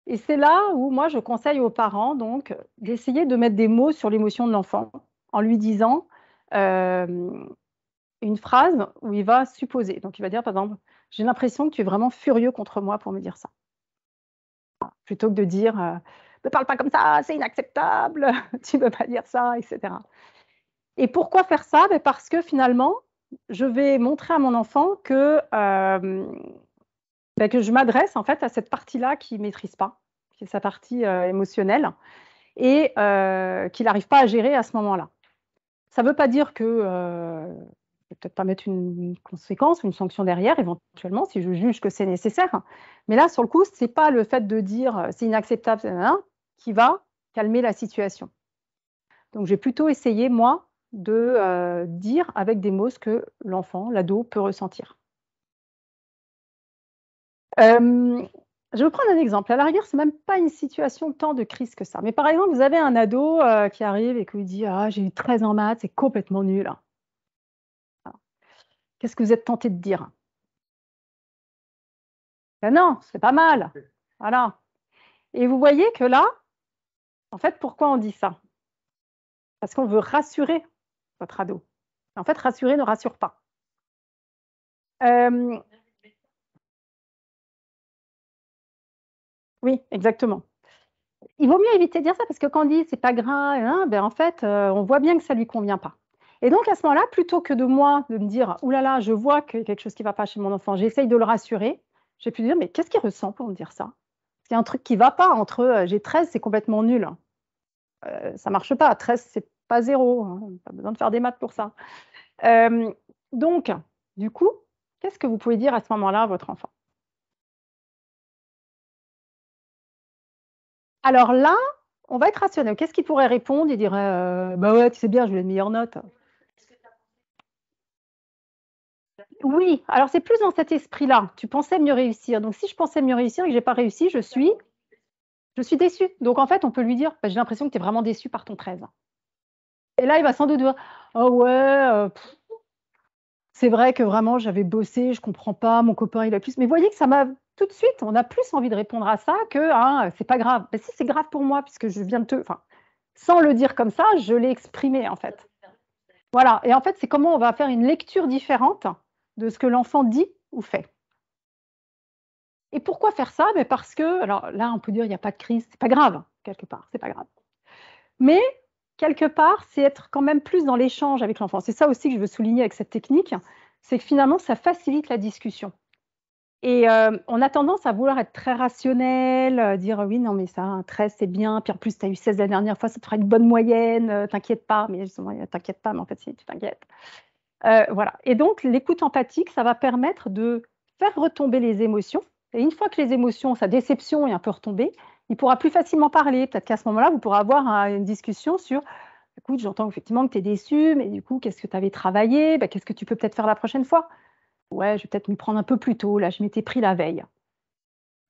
Speaker 2: Et c'est là où moi je conseille aux parents donc d'essayer de mettre des mots sur l'émotion de l'enfant en lui disant une phrase où il va supposer. Donc il va dire par exemple, j'ai l'impression que tu es vraiment furieux contre moi pour me dire ça. Plutôt que de dire ne parle pas comme ça, c'est inacceptable, tu ne peux pas dire ça, etc. Et pourquoi faire ça? Parce que finalement, je vais montrer à mon enfant que je m'adresse en fait à cette partie-là qu'il ne maîtrise pas, qui est sa partie émotionnelle, et qu'il n'arrive pas à gérer à ce moment-là. Ça ne veut pas dire que je ne vais peut-être pas mettre une conséquence, une sanction derrière, éventuellement, si je juge que c'est nécessaire. Mais là, sur le coup, ce n'est pas le fait de dire c'est inacceptable qui va calmer la situation. Donc, j'ai plutôt essayé, moi, de dire avec des mots ce que l'enfant, l'ado, peut ressentir. Je vais prendre un exemple. À la rigueur, ce n'est même pas une situation tant de crise que ça. Mais par exemple, vous avez un ado qui arrive et qui vous dit ah, j'ai eu 13 en maths, c'est complètement nul. Qu'est-ce que vous êtes tenté de dire? Ben non, c'est pas mal. Voilà. Et vous voyez que là, en fait, pourquoi on dit ça? Parce qu'on veut rassurer votre ado. En fait, rassurer ne rassure pas. Oui, exactement. Il vaut mieux éviter de dire ça parce que quand on dit c'est pas grave, hein, ben en fait, on voit bien que ça lui convient pas. Et donc à ce moment-là, plutôt que de me dire ouh là là, je vois qu'il y a quelque chose qui va pas chez mon enfant, j'essaye de le rassurer, j'ai pu dire mais qu'est-ce qu'il ressent pour me dire ça? Il y a un truc qui va pas entre j'ai 13, c'est complètement nul. Ça marche pas. 13, c'est pas 0. Hein. Pas besoin de faire des maths pour ça. Donc, du coup, qu'est-ce que vous pouvez dire à ce moment-là à votre enfant? Alors là, on va être rationnel. Qu'est-ce qu'il pourrait répondre? Il dirait bah ouais, tu sais bien, je voulais une meilleure note. Oui, alors c'est plus dans cet esprit-là. Tu pensais mieux réussir. Donc si je pensais mieux réussir et que j'ai pas réussi, je suis déçue. Donc en fait, on peut lui dire bah, j'ai l'impression que tu es vraiment déçu par ton 13. Et là, il va sans doute dire oh ouais, c'est vrai que vraiment j'avais bossé, je comprends pas, mon copain il a plus. Mais vous voyez que ça m'a tout de suite, on a plus envie de répondre à ça que c'est pas grave. Ben, si c'est grave pour moi, puisque je viens de enfin, sans le dire comme ça, je l'ai exprimé en fait. Voilà. Et en fait, c'est comment on va faire une lecture différente de ce que l'enfant dit ou fait. Et pourquoi faire ça? Ben parce que, alors là, on peut dire il n'y a pas de crise, c'est pas grave, quelque part, c'est pas grave. Mais quelque part, c'est être quand même plus dans l'échange avec l'enfant. C'est ça aussi que je veux souligner avec cette technique, c'est que finalement, ça facilite la discussion. Et on a tendance à vouloir être très rationnel, dire oui, non, mais ça, un 13, c'est bien. Puis en plus, tu as eu 16 la dernière fois, ça te fera une bonne moyenne, t'inquiète pas. Mais justement, t'inquiète pas, mais en fait, si, tu t'inquiètes. Voilà. Et donc, l'écoute empathique, ça va permettre de faire retomber les émotions. Et une fois que les émotions, sa déception est un peu retombée, il pourra plus facilement parler. Peut-être qu'à ce moment-là, vous pourrez avoir une discussion sur écoute, j'entends effectivement que tu es déçu, mais du coup, qu'est-ce que tu avais travaillé? Bah, qu'est-ce que tu peux peut-être faire la prochaine fois? Ouais, je vais peut-être m'y prendre un peu plus tôt. Là, je m'étais pris la veille.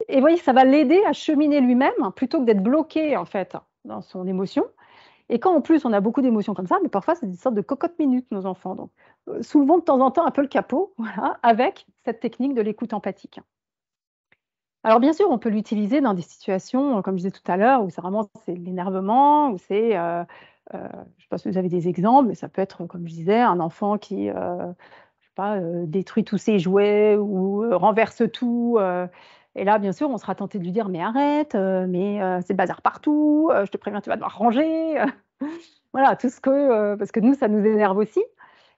Speaker 2: Et vous voyez, ça va l'aider à cheminer lui-même plutôt que d'être bloqué, en fait, dans son émotion. Et quand en plus on a beaucoup d'émotions comme ça, mais parfois c'est des sortes de cocottes-minutes, nos enfants. Donc, soulevons de temps en temps un peu le capot, voilà, avec cette technique de l'écoute empathique. Alors bien sûr, on peut l'utiliser dans des situations, comme je disais tout à l'heure, où c'est vraiment l'énervement, où c'est, je ne sais pas si vous avez des exemples, mais ça peut être, comme je disais, un enfant qui, je sais pas, détruit tous ses jouets ou renverse tout. Et là, bien sûr, on sera tenté de lui dire, mais arrête, mais c'est le bazar partout, je te préviens, tu vas devoir ranger. Voilà, tout ce que, parce que nous, ça nous énerve aussi.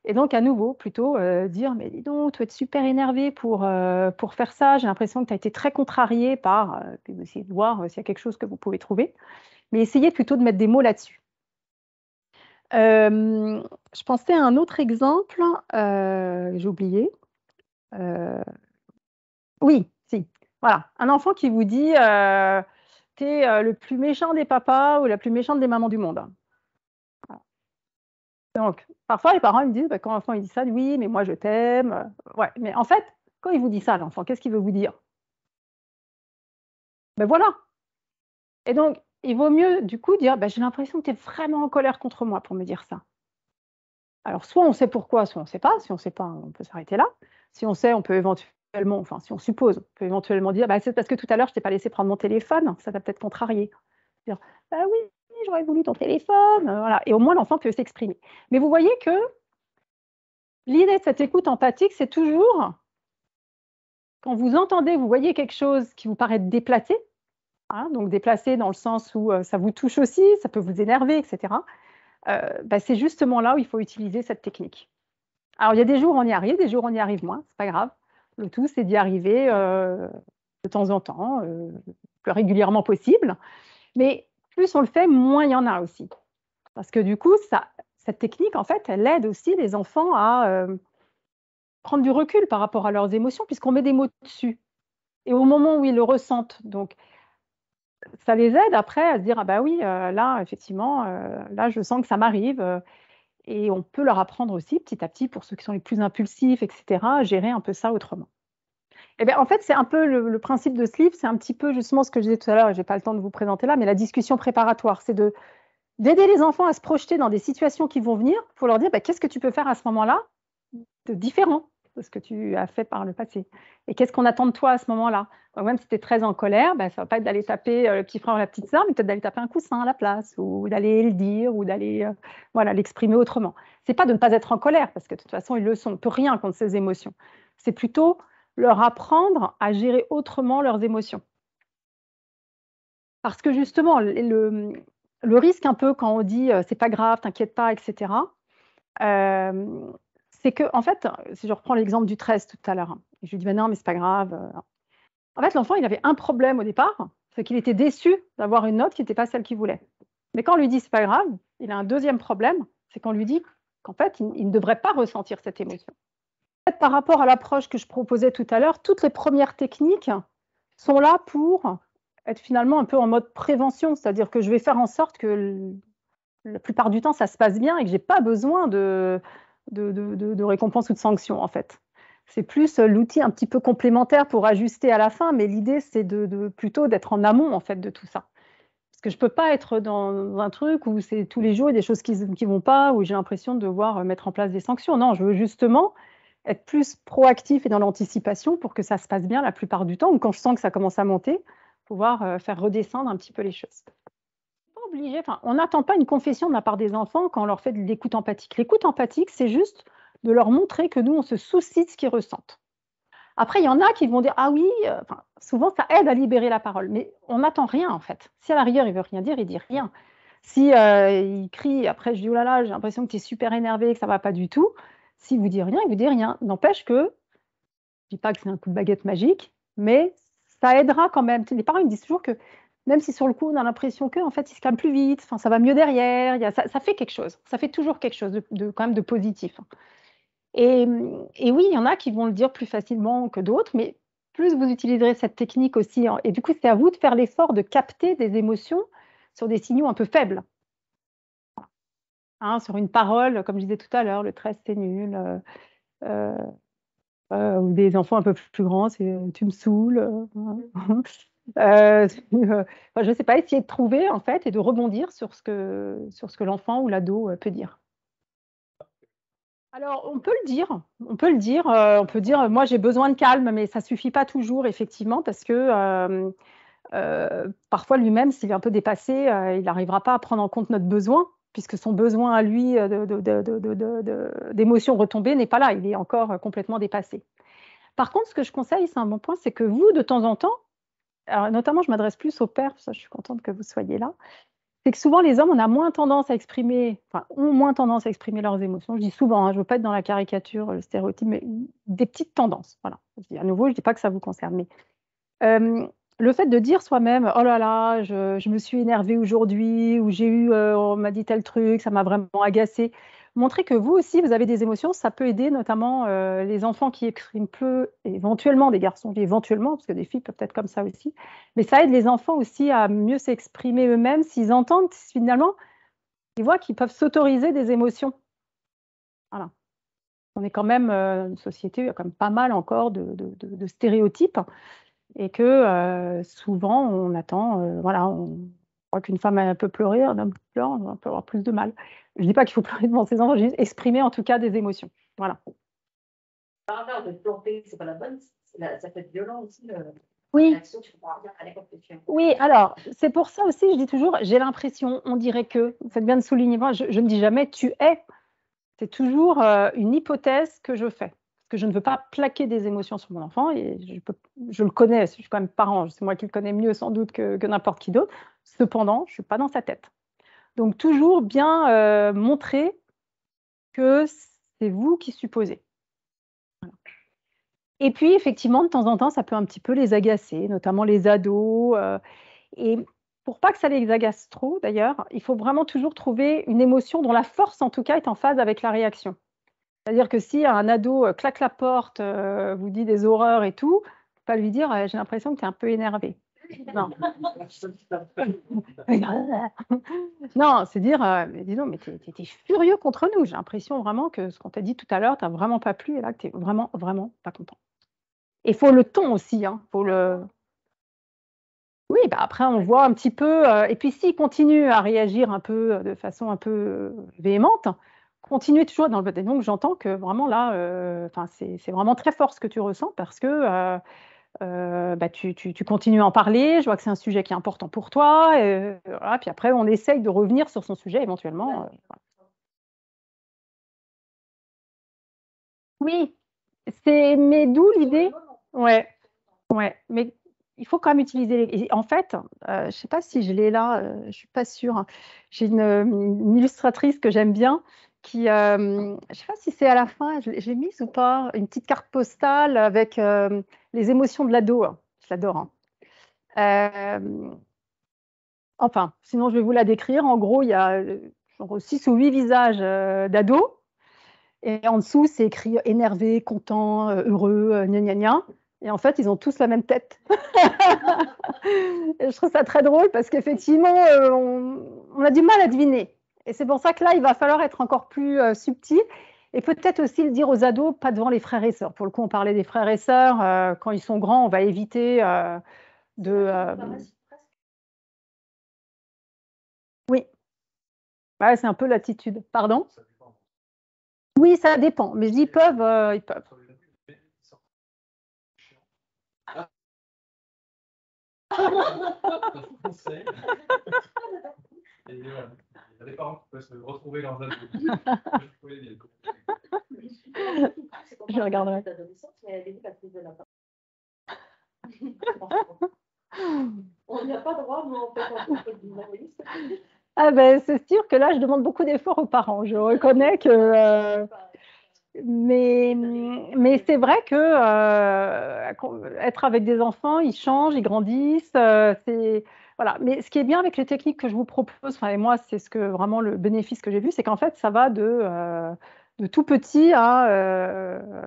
Speaker 2: Et donc, à nouveau, plutôt dire, mais dis donc, tu vas être super énervé pour faire ça. J'ai l'impression que tu as été très contrarié par, puis vous essayez de voir s'il y a quelque chose que vous pouvez trouver. Mais essayez plutôt de mettre des mots là-dessus. Je pensais à un autre exemple, j'ai oublié. Oui, si. Voilà, un enfant qui vous dit, tu es le plus méchant des papas ou la plus méchante des mamans du monde. Donc, parfois, les parents ils me disent, bah, quand l'enfant il dit ça, oui, mais moi je t'aime. Ouais, mais en fait, quand il vous dit ça, l'enfant, qu'est-ce qu'il veut vous dire? Ben voilà. Et donc, il vaut mieux, du coup, dire, bah, j'ai l'impression que tu es vraiment en colère contre moi pour me dire ça. Alors, soit on sait pourquoi, soit on ne sait pas. Si on ne sait pas, on peut s'arrêter là. Si on sait, on peut éventuellement, enfin, si on suppose, on peut éventuellement dire, bah, c'est parce que tout à l'heure, je t'ai pas laissé prendre mon téléphone, ça t'a peut-être contrarié. Dire, bah oui, j'aurais voulu ton téléphone, voilà. Et au moins, l'enfant peut s'exprimer. Mais vous voyez que l'idée de cette écoute empathique, c'est toujours, quand vous entendez, vous voyez quelque chose qui vous paraît déplacé, hein, donc déplacé dans le sens où ça vous touche aussi, ça peut vous énerver, etc. Bah, c'est justement là où il faut utiliser cette technique. Alors, il y a des jours où on y arrive, des jours où on y arrive moins, c'est pas grave. Le tout, c'est d'y arriver de temps en temps, le plus régulièrement possible. Mais plus on le fait, moins il y en a aussi. Parce que du coup, cette technique, en fait, elle aide aussi les enfants à prendre du recul par rapport à leurs émotions, puisqu'on met des mots dessus. Et au moment où ils le ressentent, donc ça les aide après à se dire, ah bah oui, là, effectivement, là, je sens que ça m'arrive. Et on peut leur apprendre aussi, petit à petit, pour ceux qui sont les plus impulsifs, etc., à gérer un peu ça autrement. Et bien, en fait, c'est un peu le principe de ce livre, c'est un petit peu justement ce que je disais tout à l'heure, et je n'ai pas le temps de vous présenter là, mais la discussion préparatoire, c'est d'aider les enfants à se projeter dans des situations qui vont venir pour leur dire, bah, qu'est-ce que tu peux faire à ce moment-là de différent de ce que tu as fait par le passé. Et qu'est-ce qu'on attend de toi à ce moment-là? Même si tu es très en colère, ben, ça ne va pas être d'aller taper le petit frère ou la petite sœur, mais peut-être d'aller taper un coussin à la place, ou d'aller le dire, ou d'aller voilà, l'exprimer autrement. Ce n'est pas de ne pas être en colère, parce que de toute façon, ils le sont. On ne peut rien contre ces émotions. C'est plutôt leur apprendre à gérer autrement leurs émotions. Parce que justement, le risque un peu quand on dit c'est pas grave, t'inquiète pas, etc., c'est que, en fait, si je reprends l'exemple du 13 tout à l'heure, je lui dis bah non, mais c'est pas grave. En fait, l'enfant, il avait un problème au départ, c'est qu'il était déçu d'avoir une note qui n'était pas celle qu'il voulait. Mais quand on lui dit c'est pas grave, il a un deuxième problème, c'est qu'on lui dit qu'en fait, il ne devrait pas ressentir cette émotion. En fait, par rapport à l'approche que je proposais tout à l'heure, toutes les premières techniques sont là pour être finalement un peu en mode prévention, c'est-à-dire que je vais faire en sorte que la plupart du temps, ça se passe bien et que je n'ai pas besoin de récompense ou de sanction, en fait. C'est plus l'outil un petit peu complémentaire pour ajuster à la fin, mais l'idée, c'est plutôt d'être en amont, en fait, de tout ça. Parce que je ne peux pas être dans un truc où c'est tous les jours il y a des choses qui ne vont pas, où j'ai l'impression de devoir mettre en place des sanctions. Non, je veux justement être plus proactif et dans l'anticipation pour que ça se passe bien la plupart du temps, ou quand je sens que ça commence à monter, pouvoir faire redescendre un petit peu les choses. Obligé, enfin, on n'attend pas une confession de la part des enfants quand on leur fait de l'écoute empathique. L'écoute empathique, c'est juste de leur montrer que nous, on se soucie de ce qu'ils ressentent. Après, il y en a qui vont dire, ah oui, enfin, souvent ça aide à libérer la parole, mais on n'attend rien en fait. Si à la rigueur, il veut rien dire, il dit rien. Si il crie, après je dis, oh là là, j'ai l'impression que tu es super énervé, que ça ne va pas du tout. S'il vous dit rien, il vous dit rien. N'empêche que, je ne dis pas que c'est un coup de baguette magique, mais ça aidera quand même. Les parents ils me disent toujours que même si sur le coup, on a l'impression que, en fait, il se calme plus vite, enfin, ça va mieux derrière, ça fait quelque chose, ça fait toujours quelque chose quand même de positif. Et oui, il y en a qui vont le dire plus facilement que d'autres, mais plus vous utiliserez cette technique aussi, et du coup, c'est à vous de faire l'effort de capter des émotions sur des signaux un peu faibles. hein, sur une parole, comme je disais tout à l'heure, le 13 c'est nul, ou des enfants un peu plus grands, c'est tu me saoules. Enfin, je ne sais pas, essayer de trouver en fait et de rebondir sur ce que l'enfant ou l'ado peut dire. Alors, on peut le dire, on peut dire, moi j'ai besoin de calme, mais ça suffit pas toujours, effectivement, parce que parfois lui-même, s'il est un peu dépassé, il n'arrivera pas à prendre en compte notre besoin, puisque son besoin à lui d'émotions retombées n'est pas là, il est encore complètement dépassé. Par contre, ce que je conseille, c'est un bon point, c'est que vous, de temps en temps, alors, notamment je m'adresse plus aux pères, ça je suis contente que vous soyez là, c'est que souvent les hommes, on a moins tendance à exprimer, enfin, ont moins tendance à exprimer leurs émotions. Je dis souvent, hein, je ne veux pas être dans la caricature, le stéréotype, mais des petites tendances. Voilà. Je dis, à nouveau, je ne dis pas que ça vous concerne, mais le fait de dire soi-même, oh là là, je me suis énervée aujourd'hui, ou j'ai eu, on m'a dit tel truc, ça m'a vraiment agacé. Montrer que vous aussi, vous avez des émotions, ça peut aider notamment les enfants qui expriment peu, éventuellement des garçons, éventuellement, parce que des filles peuvent être comme ça aussi, mais ça aide les enfants aussi à mieux s'exprimer eux-mêmes s'ils entendent finalement, ils voient qu'ils peuvent s'autoriser des émotions. Voilà. On est quand même une société, il y a quand même pas mal encore de stéréotypes et que souvent on attend, voilà, on croit qu'une femme peut pleurer, un homme pleure, on peut avoir plus de mal. Je ne dis pas qu'il faut pleurer devant ses enfants, je dis exprimer en tout cas des émotions. Voilà.
Speaker 3: Par hasard de planter, c'est pas la bonne, ça peut être violent aussi.
Speaker 2: Oui.
Speaker 3: L'action, tu peux pas dire à n'importe qui.
Speaker 2: Oui, alors c'est pour ça aussi, je dis toujours, j'ai l'impression, on dirait que, vous faites bien de souligner, moi je ne dis jamais tu es, c'est toujours une hypothèse que je fais. Parce que je ne veux pas plaquer des émotions sur mon enfant et je le connais, je suis quand même parent, c'est moi qui le connais mieux sans doute que n'importe qui d'autre. Cependant, je ne suis pas dans sa tête. Donc toujours bien montrer que c'est vous qui supposez. Voilà. Et puis effectivement, de temps en temps, ça peut un petit peu les agacer, notamment les ados. Et pour pas que ça les agace trop, d'ailleurs, il faut vraiment toujours trouver une émotion dont la force, en tout cas, est en phase avec la réaction. C'est-à-dire que si un ado claque la porte, vous dit des horreurs et tout, faut pas lui dire j'ai l'impression que tu es un peu énervé. Non. Non, c'est dire mais dis donc, mais tu es furieux contre nous. J'ai l'impression vraiment que ce qu'on t'a dit tout à l'heure, tu n'as vraiment pas plu et là, que tu es vraiment, vraiment pas content. Et il faut le ton aussi. Hein, faut le... Oui, bah après, on voit un petit peu. Et puis, s'il continue à réagir un peu de façon un peu véhémente, continuez toujours dans le. Donc, j'entends que vraiment là, c'est vraiment très fort ce que tu ressens parce que bah, tu continues à en parler. Je vois que c'est un sujet qui est important pour toi. Voilà, puis après, on essaye de revenir sur son sujet éventuellement. Voilà. Oui, mais d'où l'idée. Ouais, ouais, mais il faut quand même utiliser et en fait, je ne sais pas si je l'ai là, je ne suis pas sûre, hein. J'ai une illustratrice que j'aime bien qui, je ne sais pas si c'est à la fin, j'ai mise ou pas, une petite carte postale avec les émotions de l'ado. Hein. Je l'adore. Hein. Enfin, sinon je vais vous la décrire. En gros, il y a genre 6 ou 8 visages d'ados. Et en dessous, c'est écrit énervé, content, heureux, gna gna gna. Et en fait, ils ont tous la même tête. Et je trouve ça très drôle parce qu'effectivement, on a du mal à deviner. Et c'est pour ça que là, il va falloir être encore plus subtil. Et peut-être aussi le dire aux ados, pas devant les frères et sœurs. Pour le coup, on parlait des frères et sœurs. Quand ils sont grands, on va éviter de... Oui, ouais, c'est un peu l'attitude. Pardon? Oui, ça dépend. Mais je dis ils peuvent. Ils peuvent.
Speaker 4: Et voilà. Il y a des parents qui peuvent se retrouver dans un
Speaker 2: Je regarderai.
Speaker 3: On n'y a pas droit, mais on peut
Speaker 2: Ah ben, c'est sûr que là, je demande beaucoup d'efforts aux parents. Je reconnais que... mais c'est vrai que être avec des enfants, ils changent, ils grandissent. Voilà. Mais ce qui est bien avec les techniques que je vous propose, et moi, c'est ce que vraiment le bénéfice que j'ai vu, c'est qu'en fait, ça va de tout petit à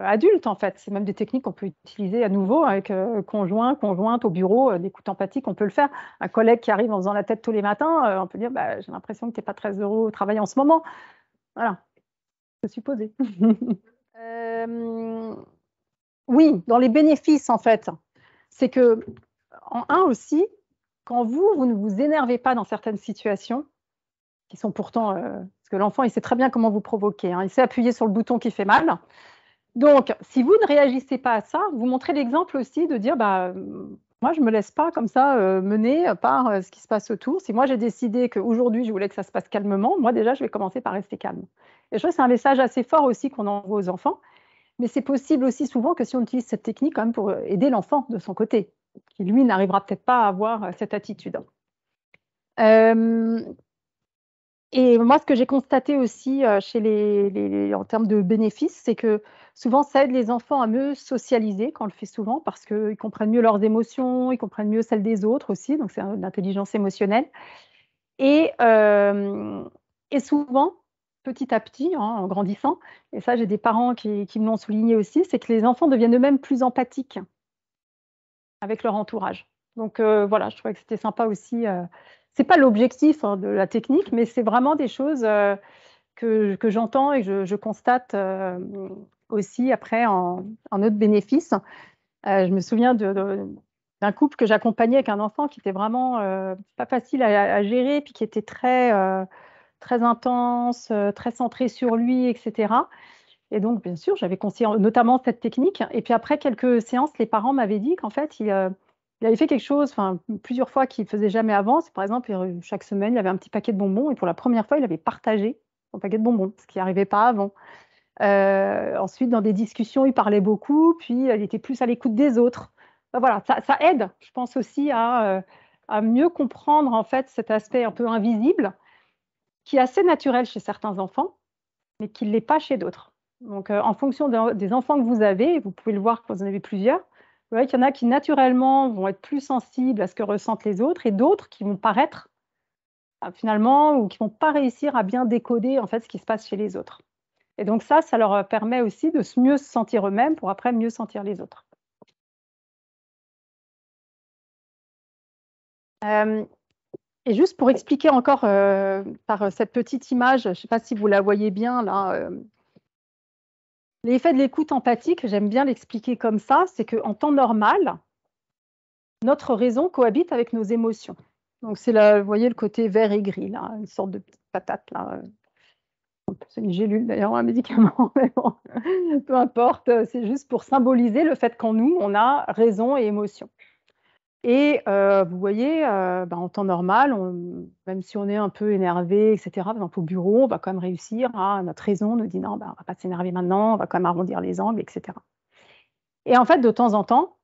Speaker 2: adulte, en fait. C'est même des techniques qu'on peut utiliser à nouveau avec conjointe au bureau, d'écoute empathique, on peut le faire. Un collègue qui arrive en faisant la tête tous les matins, on peut dire, bah, j'ai l'impression que tu n'es pas très heureux au travail en ce moment. Voilà, je suis posée. Oui, dans les bénéfices, en fait, c'est que, en un aussi, quand vous ne vous énervez pas dans certaines situations, qui sont pourtant, parce que l'enfant, il sait très bien comment vous provoquer, hein, il sait appuyer sur le bouton qui fait mal. Donc, si vous ne réagissez pas à ça, vous montrez l'exemple aussi de dire, bah, moi, je ne me laisse pas comme ça mener par ce qui se passe autour. Si moi, j'ai décidé qu'aujourd'hui, je voulais que ça se passe calmement, moi, déjà, je vais commencer par rester calme. Et je trouve que c'est un message assez fort aussi qu'on envoie aux enfants. Mais c'est possible aussi souvent que si on utilise cette technique quand même pour aider l'enfant de son côté, qui lui n'arrivera peut-être pas à avoir cette attitude. Et moi, ce que j'ai constaté aussi chez en termes de bénéfices, c'est que souvent, ça aide les enfants à mieux socialiser, quand on le fait souvent, parce qu'ils comprennent mieux leurs émotions, ils comprennent mieux celles des autres aussi, donc c'est l'intelligence émotionnelle. Et, et souvent, petit à petit, hein, en grandissant, et ça, j'ai des parents qui me l'ont souligné aussi, c'est que les enfants deviennent eux-mêmes plus empathiques avec leur entourage. Donc voilà, je trouvais que c'était sympa aussi. C'est pas l'objectif hein, de la technique, mais c'est vraiment des choses que j'entends et que je constate aussi après en autre bénéfice. Je me souviens d'un couple que j'accompagnais avec un enfant qui était vraiment pas facile à gérer, puis qui était très intense, très centré sur lui, etc. Et donc, bien sûr, j'avais conseillé notamment cette technique. Et puis après quelques séances, les parents m'avaient dit qu'en fait, il avait fait quelque chose, enfin, plusieurs fois qu'il ne faisait jamais avant. C'est, par exemple, chaque semaine, il avait un petit paquet de bonbons et pour la première fois, il avait partagé son paquet de bonbons, ce qui n'arrivait pas avant. Ensuite, dans des discussions, il parlait beaucoup, puis il était plus à l'écoute des autres. Ben voilà, ça aide, je pense aussi à mieux comprendre en fait cet aspect un peu invisible qui est assez naturel chez certains enfants, mais qui ne l'est pas chez d'autres. Donc, en fonction des enfants que vous avez, vous pouvez le voir quand vous en avez plusieurs, vous voyez qu'il y en a qui naturellement vont être plus sensibles à ce que ressentent les autres et d'autres qui vont paraître finalement ou qui ne vont pas réussir à bien décoder en fait ce qui se passe chez les autres. Et donc ça leur permet aussi de mieux se sentir eux-mêmes pour après mieux sentir les autres. Et juste pour expliquer encore par cette petite image, je ne sais pas si vous la voyez bien là, l'effet de l'écoute empathique, j'aime bien l'expliquer comme ça, c'est qu'en temps normal, notre raison cohabite avec nos émotions. Donc c'est là, vous voyez le côté vert et gris, là, une sorte de petite patate là. C'est une gélule d'ailleurs, un médicament, mais bon, peu importe, c'est juste pour symboliser le fait qu'en nous, on a raison et émotion. Et vous voyez, en temps normal, même si on est un peu énervé, etc., par exemple au bureau, on va quand même réussir notre raison nous dit non, on ne va pas s'énerver maintenant, on va quand même arrondir les angles, etc. Et en fait, de temps en temps,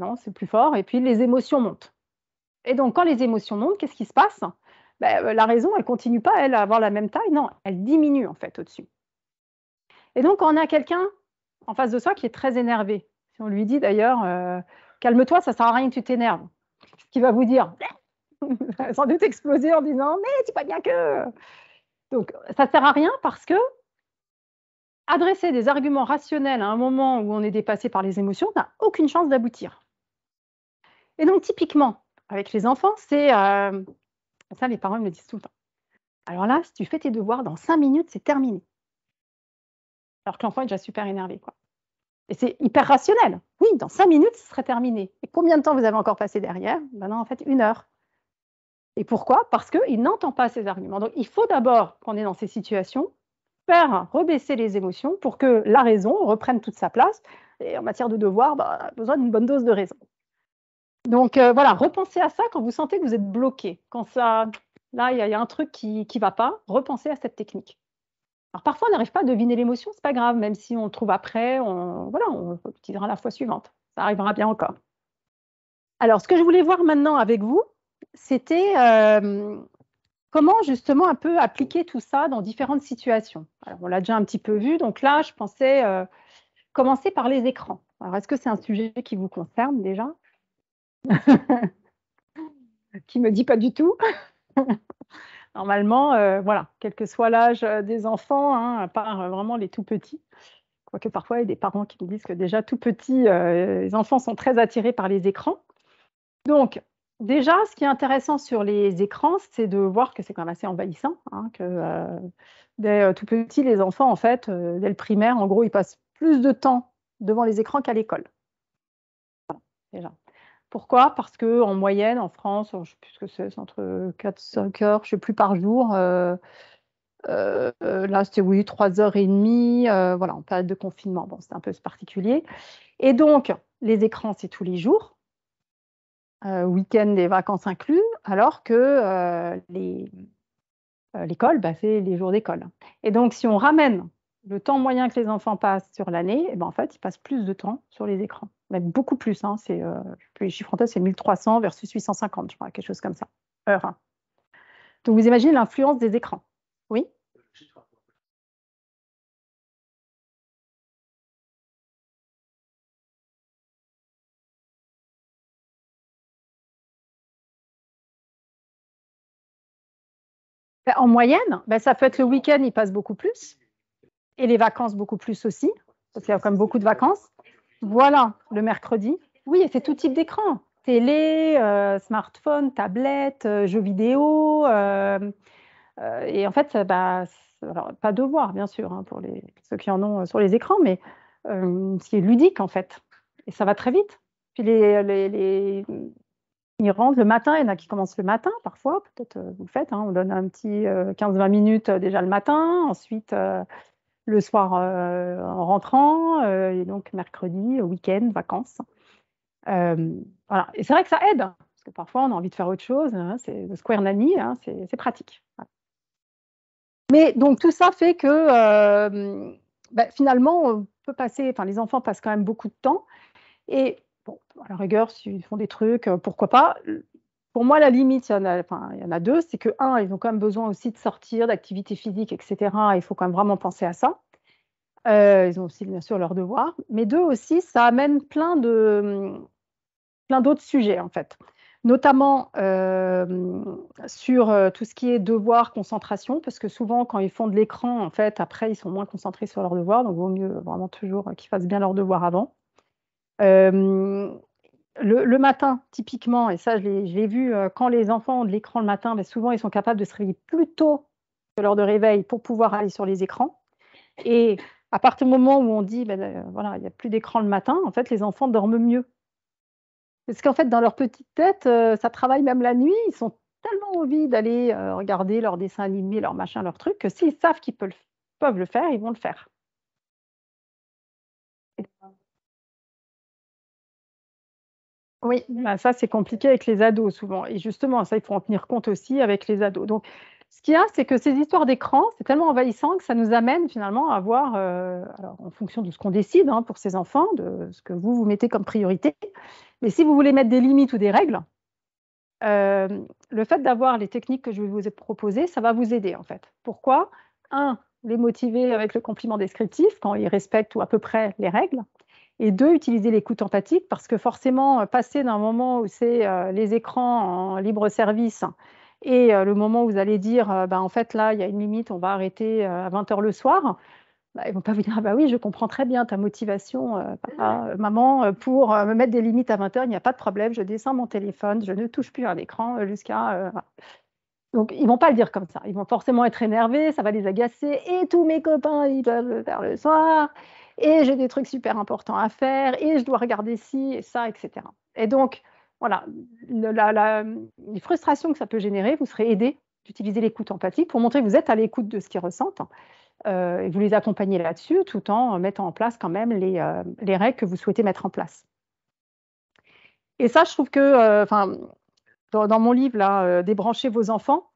Speaker 2: non, c'est plus fort, et puis les émotions montent. Et donc, quand les émotions montent, qu'est-ce qui se passe? La raison, elle ne continue pas, elle, à avoir la même taille, non, elle diminue en fait au-dessus. Et donc, quand on a quelqu'un en face de soi qui est très énervé, si on lui dit d'ailleurs, calme-toi, ça ne sert à rien que tu t'énerves, ce qu'il va vous dire, sans doute exploser en disant, mais c'est pas bien que... Donc, ça ne sert à rien parce que adresser des arguments rationnels à un moment où on est dépassé par les émotions n'a aucune chance d'aboutir. Et donc, typiquement, avec les enfants, c'est... ça, les parents me le disent tout le temps. Alors là, si tu fais tes devoirs, dans 5 minutes, c'est terminé. Alors que l'enfant est déjà super énervé, quoi. Et c'est hyper rationnel. Oui, dans 5 minutes, ce serait terminé. Et combien de temps vous avez encore passé derrière? Ben non, en fait, 1 heure. Et pourquoi? Parce qu'il n'entend pas ces arguments. Donc, il faut d'abord, quand on est dans ces situations, faire rebaisser les émotions pour que la raison reprenne toute sa place. Et en matière de devoir, on a besoin d'une bonne dose de raison. Donc, voilà, repensez à ça quand vous sentez que vous êtes bloqué. Quand ça, là, il y a un truc qui ne va pas, repensez à cette technique. Alors, parfois, on n'arrive pas à deviner l'émotion, ce n'est pas grave, même si on le trouve après, on l'utilisera la fois suivante. Ça arrivera bien encore. Alors, ce que je voulais voir maintenant avec vous, c'était comment justement un peu appliquer tout ça dans différentes situations. Alors, on l'a déjà un petit peu vu, donc là, je pensais commencer par les écrans. Alors, est-ce que c'est un sujet qui vous concerne déjà? Qui me dit pas du tout. Normalement, voilà, quel que soit l'âge des enfants, hein, à part vraiment les tout petits. Quoique parfois, il y a des parents qui me disent que déjà tout petits, les enfants sont très attirés par les écrans. Donc, Déjà, ce qui est intéressant sur les écrans, c'est de voir que c'est quand même assez envahissant, hein, que dès tout petit, les enfants, en fait, dès le primaire, en gros, ils passent plus de temps devant les écrans qu'à l'école, déjà. Pourquoi? Parce qu'en moyenne, en France, je ne sais plus ce que c'est entre 4-5 heures, je ne sais plus par jour. Là, c'était oui, 3h30, voilà, en période de confinement. Bon, c'est un peu particulier. Et donc, les écrans, c'est tous les jours, week-end et vacances inclus, alors que l'école, bah, c'est les jours d'école. Et donc, si on ramène le temps moyen que les enfants passent sur l'année, eh ben, en fait, ils passent plus de temps sur les écrans. Même beaucoup plus, hein, c'est, les chiffres en tête, c'est 1300 versus 850, je crois, quelque chose comme ça. Heure. Donc, vous imaginez l'influence des écrans. Oui? Ben, en moyenne, ben, ça peut être le week-end, ils passent beaucoup plus, et les vacances beaucoup plus aussi, parce qu'il y a quand même beaucoup de vacances. Voilà, le mercredi. Oui, et c'est tout type d'écran. Télé, smartphone, tablette, jeux vidéo. Et en fait, bah, alors, pas devoir, bien sûr, hein, pour ceux qui en ont sur les écrans, mais ce qui est ludique, en fait. Et ça va très vite. Puis ils rentrent le matin, il y en a qui commencent le matin, parfois, peut-être vous le faites, hein, on donne un petit 15-20 minutes déjà le matin, ensuite le soir en rentrant, et donc mercredi, week-end, vacances. Voilà. Et c'est vrai que ça aide, parce que parfois on a envie de faire autre chose, hein, c'est le Square Nanny, hein, c'est pratique. Voilà. Mais donc tout ça fait que bah, finalement, on peut passer, enfin les enfants passent quand même beaucoup de temps. Et bon, à la rigueur, s'ils font des trucs, pourquoi pas. Pour moi, la limite, il y en a deux. C'est que, un, ils ont quand même besoin aussi de sortir, d'activité physique, etc. Il faut quand même vraiment penser à ça. Ils ont aussi, bien sûr, leurs devoirs. Mais deux aussi, ça amène plein d'autres sujets, en fait. Notamment sur tout ce qui est devoir, concentration, parce que souvent, quand ils font de l'écran, en fait, après, ils sont moins concentrés sur leurs devoirs. Donc, il vaut mieux vraiment toujours qu'ils fassent bien leurs devoirs avant. Euh, le matin, typiquement, et ça, je l'ai vu, quand les enfants ont de l'écran le matin, ben, souvent, ils sont capables de se réveiller plus tôt que l'heure de réveil pour pouvoir aller sur les écrans. Et à partir du moment où on dit, ben, voilà, il n'y a plus d'écran le matin, en fait, les enfants dorment mieux. Parce qu'en fait, dans leur petite tête, ça travaille même la nuit. Ils sont tellement envie d'aller regarder leurs dessins animés, leurs machins, leurs trucs, que s'ils savent qu'ils peuvent le faire, ils vont le faire. Oui, bah ça c'est compliqué avec les ados souvent. Et justement, ça, il faut en tenir compte aussi avec les ados. Donc, ce qu'il y a, c'est que ces histoires d'écran, c'est tellement envahissant que ça nous amène finalement à avoir, alors, en fonction de ce qu'on décide hein, pour ces enfants, de ce que vous mettez comme priorité, mais si vous voulez mettre des limites ou des règles, euh, le fait d'avoir les techniques que je vais vous proposer, ça va vous aider en fait. Pourquoi? Un, les motiver avec le compliment descriptif quand ils respectent ou à peu près les règles. Et deux, utiliser l'écoute empathique parce que forcément, passer d'un moment où c'est les écrans en libre service et le moment où vous allez dire, bah, en fait, là, il y a une limite, on va arrêter à 20h le soir, bah, ils ne vont pas vous dire, ah, bah oui, je comprends très bien ta motivation, papa, maman, pour me mettre des limites à 20h, il n'y a pas de problème, je descends mon téléphone, je ne touche plus à l'écran jusqu'à... voilà. Donc, ils ne vont pas le dire comme ça. Ils vont forcément être énervés, ça va les agacer. Et tous mes copains, ils doivent le faire le soir. Et j'ai des trucs super importants à faire. Et je dois regarder ci et ça, etc. Et donc, voilà, les frustrations que ça peut générer, vous serez aidé d'utiliser l'écoute empathique pour montrer que vous êtes à l'écoute de ce qu'ils ressentent. Et vous les accompagnez là-dessus tout en mettant en place quand même les règles que vous souhaitez mettre en place. Et ça, je trouve que, dans mon livre, là, Débranchez vos enfants,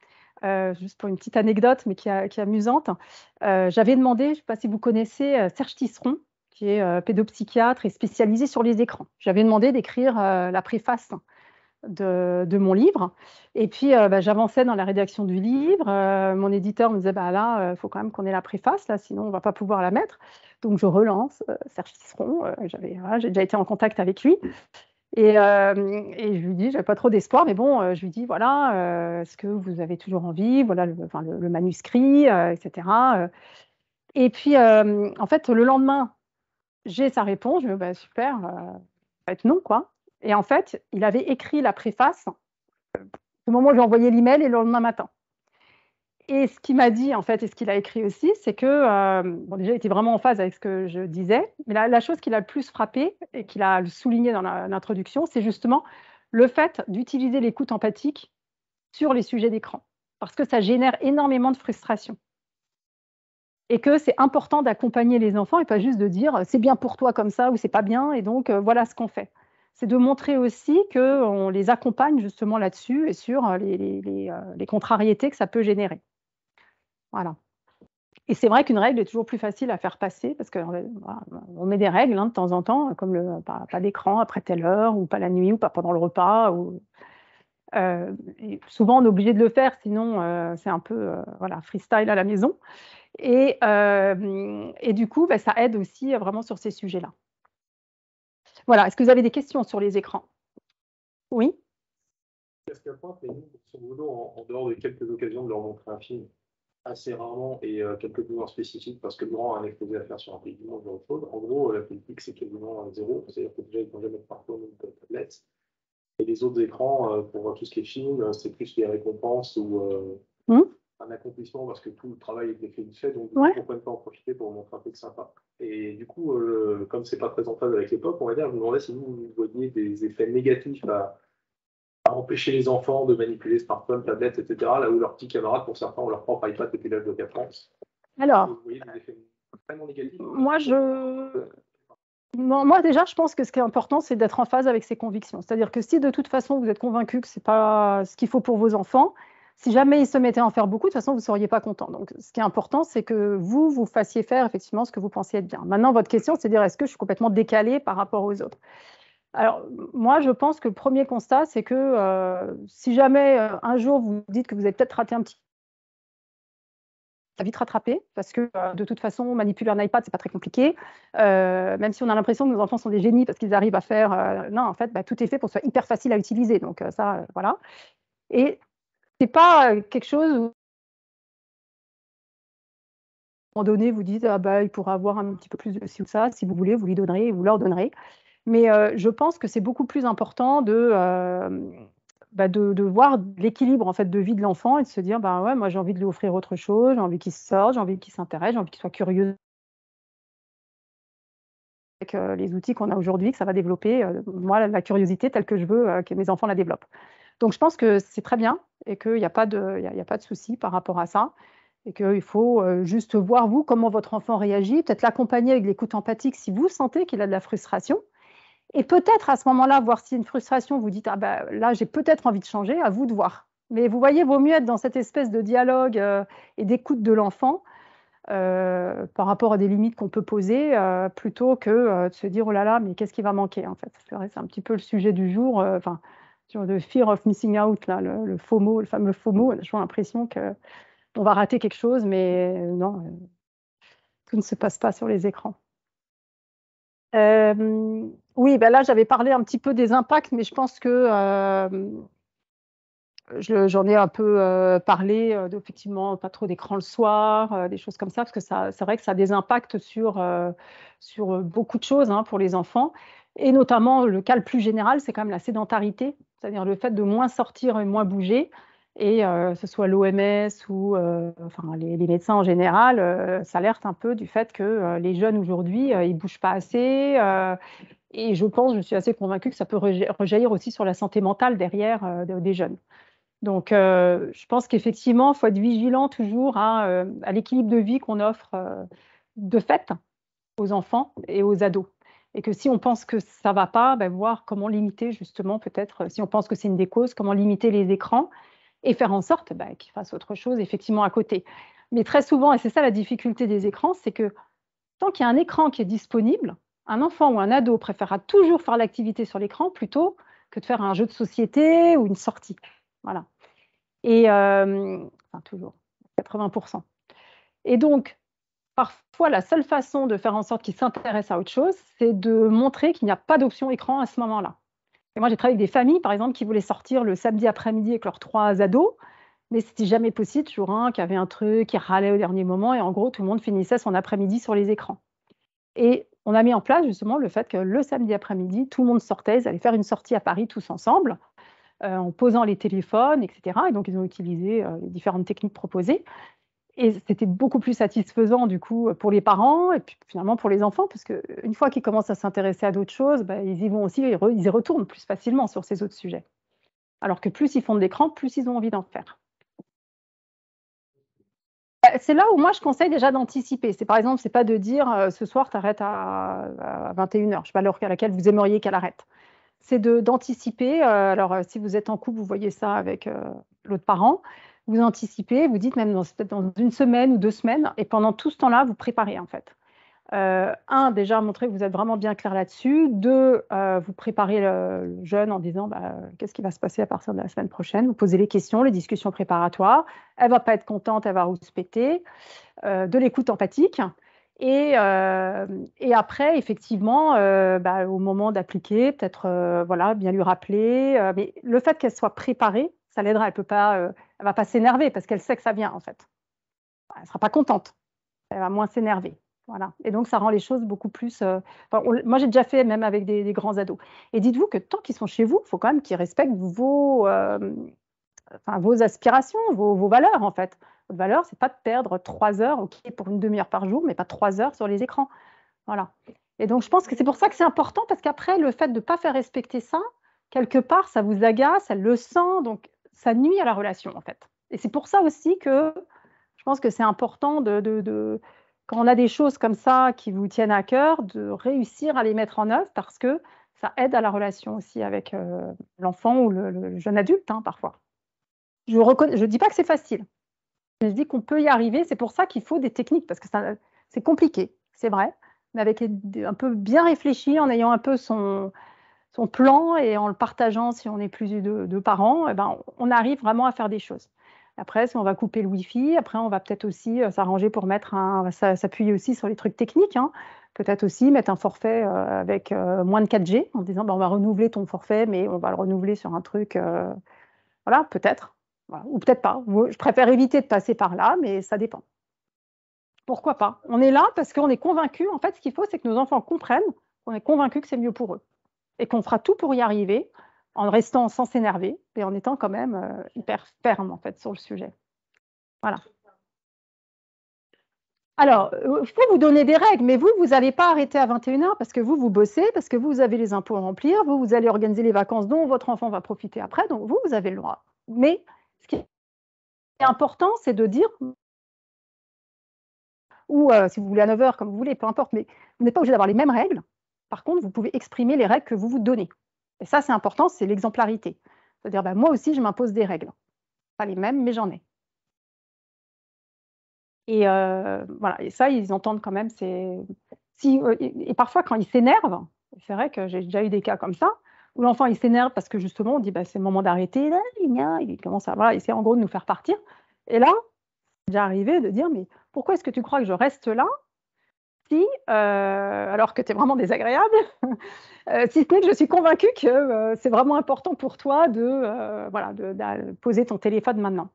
Speaker 2: juste pour une petite anecdote, mais qui est amusante, j'avais demandé, je ne sais pas si vous connaissez Serge Tisseron, qui est pédopsychiatre et spécialisé sur les écrans. J'avais demandé d'écrire la préface de mon livre. Et puis, j'avançais dans la rédaction du livre. Mon éditeur me disait, bah, là, il faut quand même qu'on ait la préface, là, sinon on ne va pas pouvoir la mettre. Donc, je relance Serge Tisseron. J'ai déjà été en contact avec lui. Et je lui dis, j'avais pas trop d'espoir, mais bon, je lui dis, voilà, est-ce que vous avez toujours envie, voilà le manuscrit, etc. Et puis, en fait, le lendemain, j'ai sa réponse, je me dis, bah, super, en fait, non, quoi. Et en fait, il avait écrit la préface du moment où j'ai envoyé l'email et le lendemain matin. Et ce qu'il m'a dit, en fait, et ce qu'il a écrit aussi, c'est que, bon, déjà, il était vraiment en phase avec ce que je disais, mais la chose qui l'a le plus frappé et qu'il a souligné dans l'introduction, c'est justement le fait d'utiliser l'écoute empathique sur les sujets d'écran, parce que ça génère énormément de frustration. Et que c'est important d'accompagner les enfants et pas juste de dire c'est bien pour toi comme ça ou c'est pas bien, et donc voilà ce qu'on fait. C'est de montrer aussi qu'on les accompagne justement là-dessus et sur les contrariétés que ça peut générer. Voilà. Et c'est vrai qu'une règle est toujours plus facile à faire passer parce qu'on met des règles de temps en temps, comme pas d'écran après telle heure, ou pas la nuit, ou pas pendant le repas. Et souvent, on est obligé de le faire, sinon c'est un peu voilà, freestyle à la maison. Et du coup, ça aide aussi vraiment sur ces sujets-là. Voilà. Est-ce que vous avez des questions sur les écrans? Oui.
Speaker 4: Qu'est-ce qu'un point, mais nous, sur boulot, en dehors de quelques occasions de leur montrer un film, assez rarement, et quelques pouvoirs spécifiques, parce que le grand a un exposé à faire sur un pays du monde ou autre chose. En gros, la politique, c'est quasiment zéro. C'est-à-dire que déjà, ils n'ont jamais de smartphone ou de tablette. Et les autres écrans, pour tout ce qui est film, c'est plus les récompenses ou un accomplissement, parce que tout le travail est fait vite fait, donc pourquoi ne pas en profiter pour montrer un peu de sympa. Et du coup, comme c'est pas très en phase avec l'époque, on va dire, je me demandais si vous voyez des effets négatifs à empêcher les enfants de manipuler smartphones, tablettes, etc., là où leurs petits camarades, pour certains, ont leur propre iPad depuis l'âge de 4 ans.
Speaker 2: Alors,
Speaker 4: vous voyez des effets vraiment négatifs?
Speaker 2: Moi, déjà, je pense que ce qui est important, c'est d'être en phase avec ses convictions. C'est-à-dire que si de toute façon, vous êtes convaincu que ce n'est pas ce qu'il faut pour vos enfants, si jamais ils se mettaient à en faire beaucoup, de toute façon, vous ne seriez pas content. Donc, ce qui est important, c'est que vous fassiez faire effectivement ce que vous pensiez être bien. Maintenant, votre question, c'est de dire, est-ce que je suis complètement décalée par rapport aux autres? Alors, moi, je pense que le premier constat, c'est que si jamais un jour, vous dites que vous avez peut-être raté un petit vite rattraper parce que de toute façon, manipuler un iPad, c'est pas très compliqué. Même si on a l'impression que nos enfants sont des génies parce qu'ils arrivent à faire. Non, en fait, tout est fait pour que ce soit hyper facile à utiliser. Donc, ça, voilà. Et c'est pas quelque chose où, à un moment donné, vous dites, il pourra avoir un petit peu plus de ci ou ça. Si vous voulez, vous lui donnerez, vous leur donnerez. Mais je pense que c'est beaucoup plus important de voir l'équilibre en fait de vie de l'enfant et de se dire ouais, moi j'ai envie de lui offrir autre chose, j'ai envie qu'il sorte, j'ai envie qu'il s'intéresse, j'ai envie qu'il soit curieux avec les outils qu'on a aujourd'hui, que ça va développer moi la curiosité telle que je veux que mes enfants la développent. Donc je pense que c'est très bien et qu'il n'y a pas de souci par rapport à ça et qu'il faut juste voir vous comment votre enfant réagit, peut-être l'accompagner avec l'écoute empathique si vous sentez qu'il a de la frustration. Et peut-être à ce moment-là, voir si une frustration, vous dites, là, j'ai peut-être envie de changer, à vous de voir. Mais vous voyez, vaut mieux être dans cette espèce de dialogue et d'écoute de l'enfant par rapport à des limites qu'on peut poser, plutôt que de se dire, oh là là, mais qu'est-ce qui va manquer en fait? C'est vrai, c'est un petit peu le sujet du jour, sur le fear of missing out, là, le FOMO, le fameux FOMO. J'ai l'impression qu'on va rater quelque chose, mais non, tout ne se passe pas sur les écrans. Oui, là, j'avais parlé un petit peu des impacts, mais je pense que j'en ai un peu parlé, effectivement, pas trop d'écran le soir, des choses comme ça, parce que c'est vrai que ça a des impacts sur beaucoup de choses pour les enfants. Et notamment, le cas le plus général, c'est quand même la sédentarité, c'est-à-dire le fait de moins sortir et moins bouger. Et que ce soit l'OMS ou les médecins en général s'alertent un peu du fait que les jeunes aujourd'hui, ils ne bougent pas assez. Et je suis assez convaincue que ça peut rejaillir aussi sur la santé mentale derrière des jeunes. Donc, je pense qu'effectivement, il faut être vigilant toujours à l'équilibre de vie qu'on offre de fait aux enfants et aux ados. Et que si on pense que ça ne va pas, voir comment limiter justement peut-être, si on pense que c'est une des causes, comment limiter les écrans et faire en sorte qu'ils fassent autre chose effectivement à côté. Mais très souvent, et c'est ça la difficulté des écrans, c'est que tant qu'il y a un écran qui est disponible, un enfant ou un ado préférera toujours faire l'activité sur l'écran plutôt que de faire un jeu de société ou une sortie. Voilà. Et toujours, 80%. Et donc, parfois, la seule façon de faire en sorte qu'ils s'intéressent à autre chose, c'est de montrer qu'il n'y a pas d'option écran à ce moment-là. Et moi, j'ai travaillé avec des familles, par exemple, qui voulaient sortir le samedi après-midi avec leurs 3 ados, mais c'était jamais possible. Toujours un qui avait un truc, qui râlait au dernier moment, et en gros, tout le monde finissait son après-midi sur les écrans. Et on a mis en place justement le fait que le samedi après-midi, tout le monde sortait, ils allaient faire une sortie à Paris tous ensemble. en posant les téléphones, etc. Et donc, ils ont utilisé les différentes techniques proposées. Et c'était beaucoup plus satisfaisant, du coup, pour les parents et puis finalement pour les enfants, parce qu'une fois qu'ils commencent à s'intéresser à d'autres choses, bah, ils y vont aussi, ils y retournent plus facilement sur ces autres sujets. Alors que plus ils font de l'écran, plus ils ont envie d'en faire. C'est là où moi je conseille déjà d'anticiper. C'est par exemple, c'est pas de dire ce soir tu arrêtes à 21h, je ne sais pas l'heure à laquelle vous aimeriez qu'elle arrête. C'est d'anticiper. Alors si vous êtes en couple, vous voyez ça avec l'autre parent, vous anticipez, vous dites même peut-être dans une semaine ou 2 semaines, et pendant tout ce temps-là, vous préparez en fait. Un, déjà montrer que vous êtes vraiment bien clair là-dessus. Deux, vous préparez le jeune en disant bah, qu'est-ce qui va se passer à partir de la semaine prochaine. Vous posez les questions, les discussions préparatoires. Elle ne va pas être contente, elle va rouspéter. De l'écoute empathique. Et après, effectivement, bah, au moment d'appliquer, peut-être voilà, bien lui rappeler. Mais le fait qu'elle soit préparée, ça l'aidera. Elle ne va pas s'énerver parce qu'elle sait que ça vient en fait. Elle ne sera pas contente. Elle va moins s'énerver. Voilà. Et donc, ça rend les choses beaucoup plus. Moi, j'ai déjà fait même avec des grands ados. Et dites-vous que tant qu'ils sont chez vous, il faut quand même qu'ils respectent vos aspirations, vos valeurs, en fait. Votre valeur, c'est pas de perdre 3 heures, ok, pour une demi-heure par jour, mais pas 3 heures sur les écrans. Voilà. Et donc, je pense que c'est pour ça que c'est important, parce qu'après, le fait de ne pas faire respecter ça, quelque part, ça vous agace, elle le sent, donc ça nuit à la relation, en fait. Et c'est pour ça aussi que je pense que c'est important quand on a des choses comme ça qui vous tiennent à cœur, de réussir à les mettre en œuvre parce que ça aide à la relation aussi avec l'enfant ou le jeune adulte, hein, parfois. Je ne dis pas que c'est facile. Je dis qu'on peut y arriver. C'est pour ça qu'il faut des techniques, parce que c'est compliqué, c'est vrai, mais avec un peu bien réfléchi, en ayant un peu son plan et en le partageant si on est plus de 2 parents, eh ben, on arrive vraiment à faire des choses. Après, si on va couper le Wi-Fi, après, on va peut-être aussi s'arranger pour s'appuyer aussi sur les trucs techniques, hein. Peut-être aussi mettre un forfait avec moins de 4G, en disant ben, on va renouveler ton forfait, mais on va le renouveler sur un truc, voilà, peut-être. Voilà. Ou peut-être pas. Je préfère éviter de passer par là, mais ça dépend. Pourquoi pas? On est là parce qu'on est convaincu. En fait, ce qu'il faut, c'est que nos enfants comprennent qu'on est convaincu que c'est mieux pour eux et qu'on fera tout pour y arriver en restant sans s'énerver et en étant quand même hyper ferme en fait sur le sujet. Voilà. Alors, il faut vous donner des règles, mais vous n'allez pas arrêter à 21h parce que vous bossez, parce que vous avez les impôts à remplir, vous allez organiser les vacances dont votre enfant va profiter après, donc vous avez le droit. Mais ce qui est important, c'est de dire, ou si vous voulez à 9h, comme vous voulez, peu importe, mais vous n'êtes pas obligé d'avoir les mêmes règles. Par contre, vous pouvez exprimer les règles que vous vous donnez. Et ça, c'est important, c'est l'exemplarité. C'est-à-dire, ben, moi aussi, je m'impose des règles. Pas les mêmes, mais j'en ai. Et voilà, et ça, ils entendent quand même. Et parfois, quand ils s'énervent, c'est vrai que j'ai déjà eu des cas comme ça, où l'enfant, il s'énerve parce que justement, on dit, bah, c'est le moment d'arrêter. Là, il commence à voilà, essayer en gros de nous faire partir. Et là, c'est déjà arrivé de dire, mais pourquoi est-ce que tu crois que je reste là si, alors que tu es vraiment désagréable, si ce n'est que je suis convaincue que c'est vraiment important pour toi de poser ton téléphone maintenant.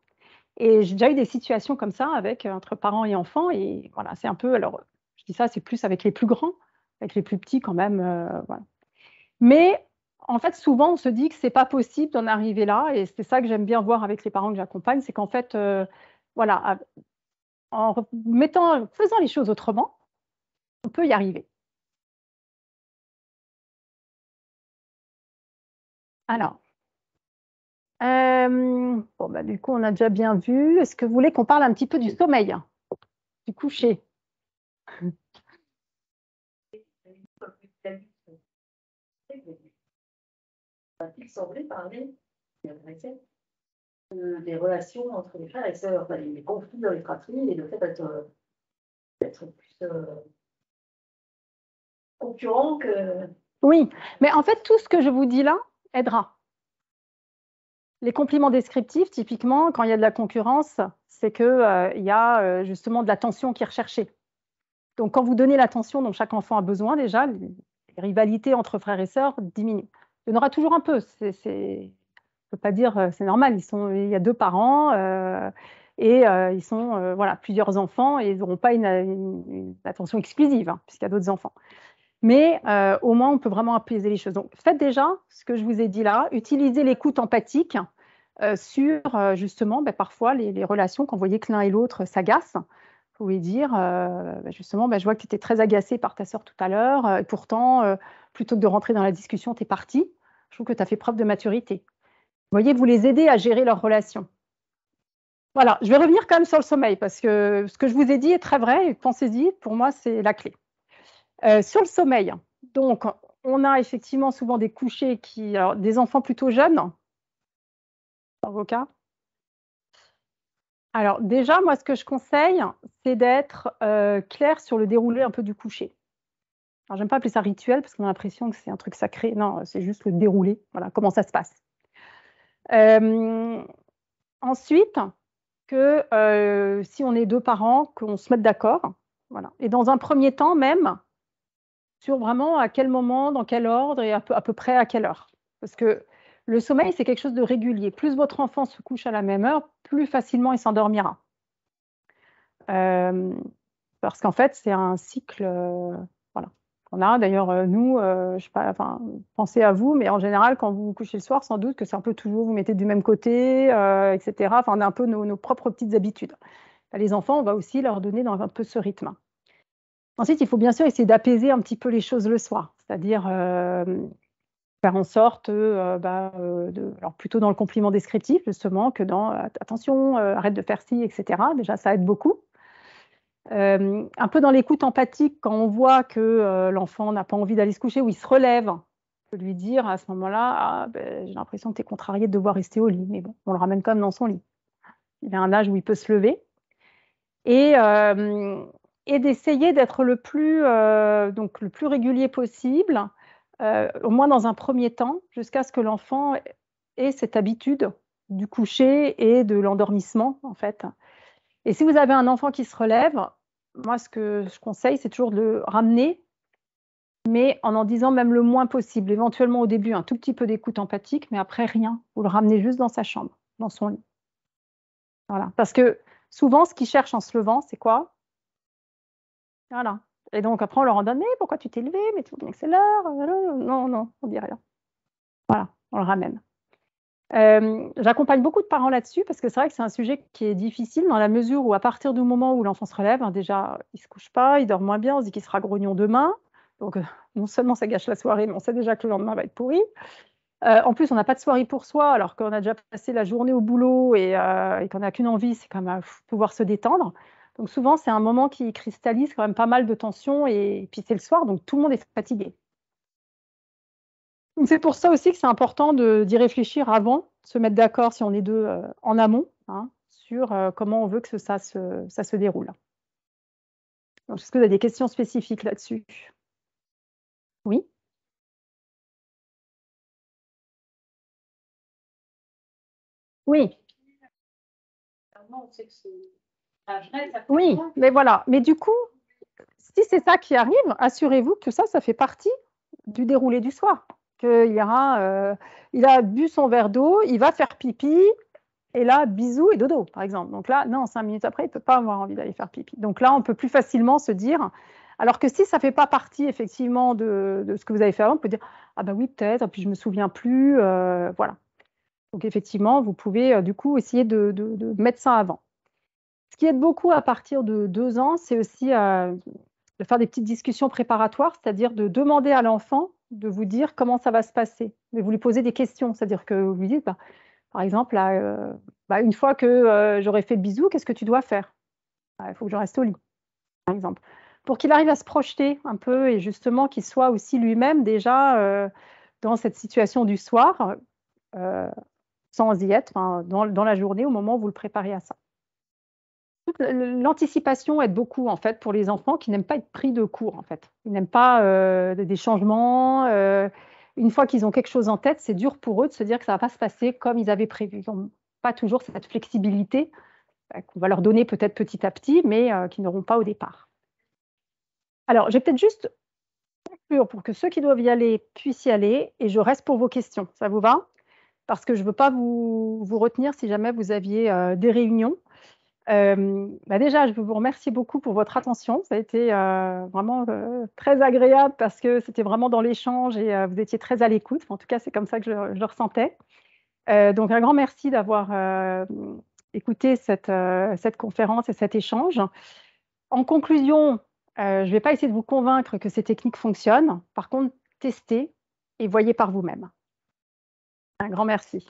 Speaker 2: Et j'ai déjà eu des situations comme ça entre parents et enfants. Et voilà, c'est un peu, alors je dis ça, c'est plus avec les plus grands, avec les plus petits quand même. Voilà. Mais en fait, souvent, on se dit que c'est pas possible d'en arriver là. Et c'est ça que j'aime bien voir avec les parents que j'accompagne, c'est qu'en fait, voilà, faisant les choses autrement, on peut y arriver. Alors, bon, bah, du coup, on a déjà bien vu. Est-ce que vous voulez qu'on parle un petit peu du sommeil, du coucher?
Speaker 3: Il semblait parler des relations entre les frères et sœurs, enfin, les conflits dans les fratries et le fait d'être plus concurrent que.
Speaker 2: Oui, mais en fait, tout ce que je vous dis là aidera. Les compliments descriptifs, typiquement, quand il y a de la concurrence, c'est qu'il y a justement de l'attention qui est recherchée. Donc, quand vous donnez l'attention dont chaque enfant a besoin, déjà, les rivalités entre frères et sœurs diminuent. Il y en aura toujours un peu. Je ne peux pas dire c'est normal. Il y a 2 parents et ils sont voilà, plusieurs enfants et ils n'auront pas une attention exclusive, hein, puisqu'il y a d'autres enfants. Mais au moins, on peut vraiment apaiser les choses. Donc, faites déjà ce que je vous ai dit là. Utilisez l'écoute empathique sur justement parfois les relations quand vous voyez que l'un et l'autre s'agacent. Vous pouvez dire justement, je vois que tu étais très agacée par ta sœur tout à l'heure et pourtant, plutôt que de rentrer dans la discussion, tu es partie. Je trouve que tu as fait preuve de maturité. Vous voyez, vous les aidez à gérer leurs relations. Voilà, je vais revenir quand même sur le sommeil parce que ce que je vous ai dit est très vrai et pensez-y, pour moi, c'est la clé. Sur le sommeil, donc, on a effectivement souvent des couchers alors, des enfants plutôt jeunes, dans vos cas. Alors, déjà, moi, ce que je conseille, c'est d'être clair sur le déroulé un peu du coucher. Alors, j'aime pas appeler ça rituel parce qu'on a l'impression que c'est un truc sacré. Non, c'est juste le déroulé. Voilà, comment ça se passe. Ensuite, que si on est deux parents, qu'on se mette d'accord. Voilà. Et dans un premier temps, même, sur vraiment à quel moment, dans quel ordre et à peu près à quelle heure. Parce que le sommeil, c'est quelque chose de régulier. Plus votre enfant se couche à la même heure, plus facilement il s'endormira. Parce qu'en fait, c'est un cycle. Voilà. On a d'ailleurs, nous, je sais pas, enfin, pensez à vous, mais en général, quand vous vous couchez le soir, sans doute que c'est un peu toujours, vous mettez du même côté, etc. Enfin, on a un peu nos propres petites habitudes. Les enfants, on va aussi leur donner dans un peu ce rythme. Ensuite, il faut bien sûr essayer d'apaiser un petit peu les choses le soir, c'est-à-dire faire en sorte, alors plutôt dans le compliment descriptif, justement, que dans attention, arrête de faire ci, etc. Déjà, ça aide beaucoup. Un peu dans l'écoute empathique, quand on voit que l'enfant n'a pas envie d'aller se coucher ou il se relève, on peut lui dire à ce moment-là, j'ai l'impression que tu es contrarié de devoir rester au lit, mais bon, on le ramène quand même dans son lit. Il a un âge où il peut se lever. Et d'essayer d'être le plus régulier possible, au moins dans un premier temps, jusqu'à ce que l'enfant ait cette habitude du coucher et de l'endormissement, en fait. Et si vous avez un enfant qui se relève, moi, ce que je conseille, c'est toujours de le ramener, mais en disant même le moins possible. Éventuellement, au début, un tout petit peu d'écoute empathique, mais après, rien. Vous le ramenez juste dans sa chambre, dans son lit. Voilà. Parce que souvent, ce qu'ils cherchent en se levant, c'est quoi? Voilà. Et donc, après, on leur en donne, mais pourquoi tu t'es levé? Mais tu vois bien que c'est l'heure. Non, non, on dit rien. Voilà, on le ramène. J'accompagne beaucoup de parents là-dessus parce que c'est vrai que c'est un sujet qui est difficile dans la mesure où à partir du moment où l'enfant se relève, déjà, il ne se couche pas, il dort moins bien, on se dit qu'il sera grognon demain. Donc, non seulement ça gâche la soirée, mais on sait déjà que le lendemain va être pourri. En plus, on n'a pas de soirée pour soi, alors qu'on a déjà passé la journée au boulot et qu'on n'a qu'une envie, c'est quand même pouvoir se détendre. Donc souvent, c'est un moment qui cristallise quand même pas mal de tensions et puis c'est le soir, donc tout le monde est fatigué. Donc c'est pour ça aussi que c'est important d'y réfléchir avant, se mettre d'accord si on est deux en amont, hein, sur comment on veut que ça se déroule. Donc, est-ce que vous avez des questions spécifiques là-dessus? Oui. Oui. Oui, mais voilà. Mais du coup, si c'est ça qui arrive, assurez-vous que ça fait partie du déroulé du soir. Il a bu son verre d'eau, il va faire pipi, et là, bisous et dodo, par exemple. Donc là, non, 5 minutes après, il ne peut pas avoir envie d'aller faire pipi. Donc là, on peut plus facilement se dire, alors que si ça ne fait pas partie, effectivement, de ce que vous avez fait avant, on peut dire, ah ben oui, peut-être, puis je ne me souviens plus, voilà. Donc effectivement, vous pouvez, du coup, essayer de mettre ça avant. Ce qui aide beaucoup à partir de 2 ans, c'est aussi de faire des petites discussions préparatoires, c'est-à-dire de demander à l'enfant de vous dire comment ça va se passer. Mais vous lui posez des questions, c'est-à-dire que vous lui dites, par exemple, une fois que j'aurai fait le bisou, qu'est-ce que tu dois faire? Il faut que je reste au lit, par exemple. Pour qu'il arrive à se projeter un peu et justement qu'il soit aussi lui-même déjà dans cette situation du soir, sans y être, dans la journée, au moment où vous le préparez à ça. L'anticipation aide beaucoup en fait pour les enfants qui n'aiment pas être pris de court en fait. Ils n'aiment pas des changements. Une fois qu'ils ont quelque chose en tête, c'est dur pour eux de se dire que ça va pas se passer comme ils avaient prévu. Ils n'ont pas toujours cette flexibilité qu'on va leur donner peut-être petit à petit, mais qu'ils n'auront pas au départ. Alors, j'ai peut-être juste conclure pour que ceux qui doivent y aller puissent y aller et je reste pour vos questions. Ça vous va? Parce que je ne veux pas vous retenir si jamais vous aviez des réunions. Déjà, je veux vous remercier beaucoup pour votre attention. Ça a été vraiment très agréable parce que c'était vraiment dans l'échange et vous étiez très à l'écoute. Enfin, en tout cas, c'est comme ça que je le ressentais. Donc, un grand merci d'avoir écouté cette conférence et cet échange. En conclusion, je ne vais pas essayer de vous convaincre que ces techniques fonctionnent. Par contre, testez et voyez par vous-même. Un grand merci.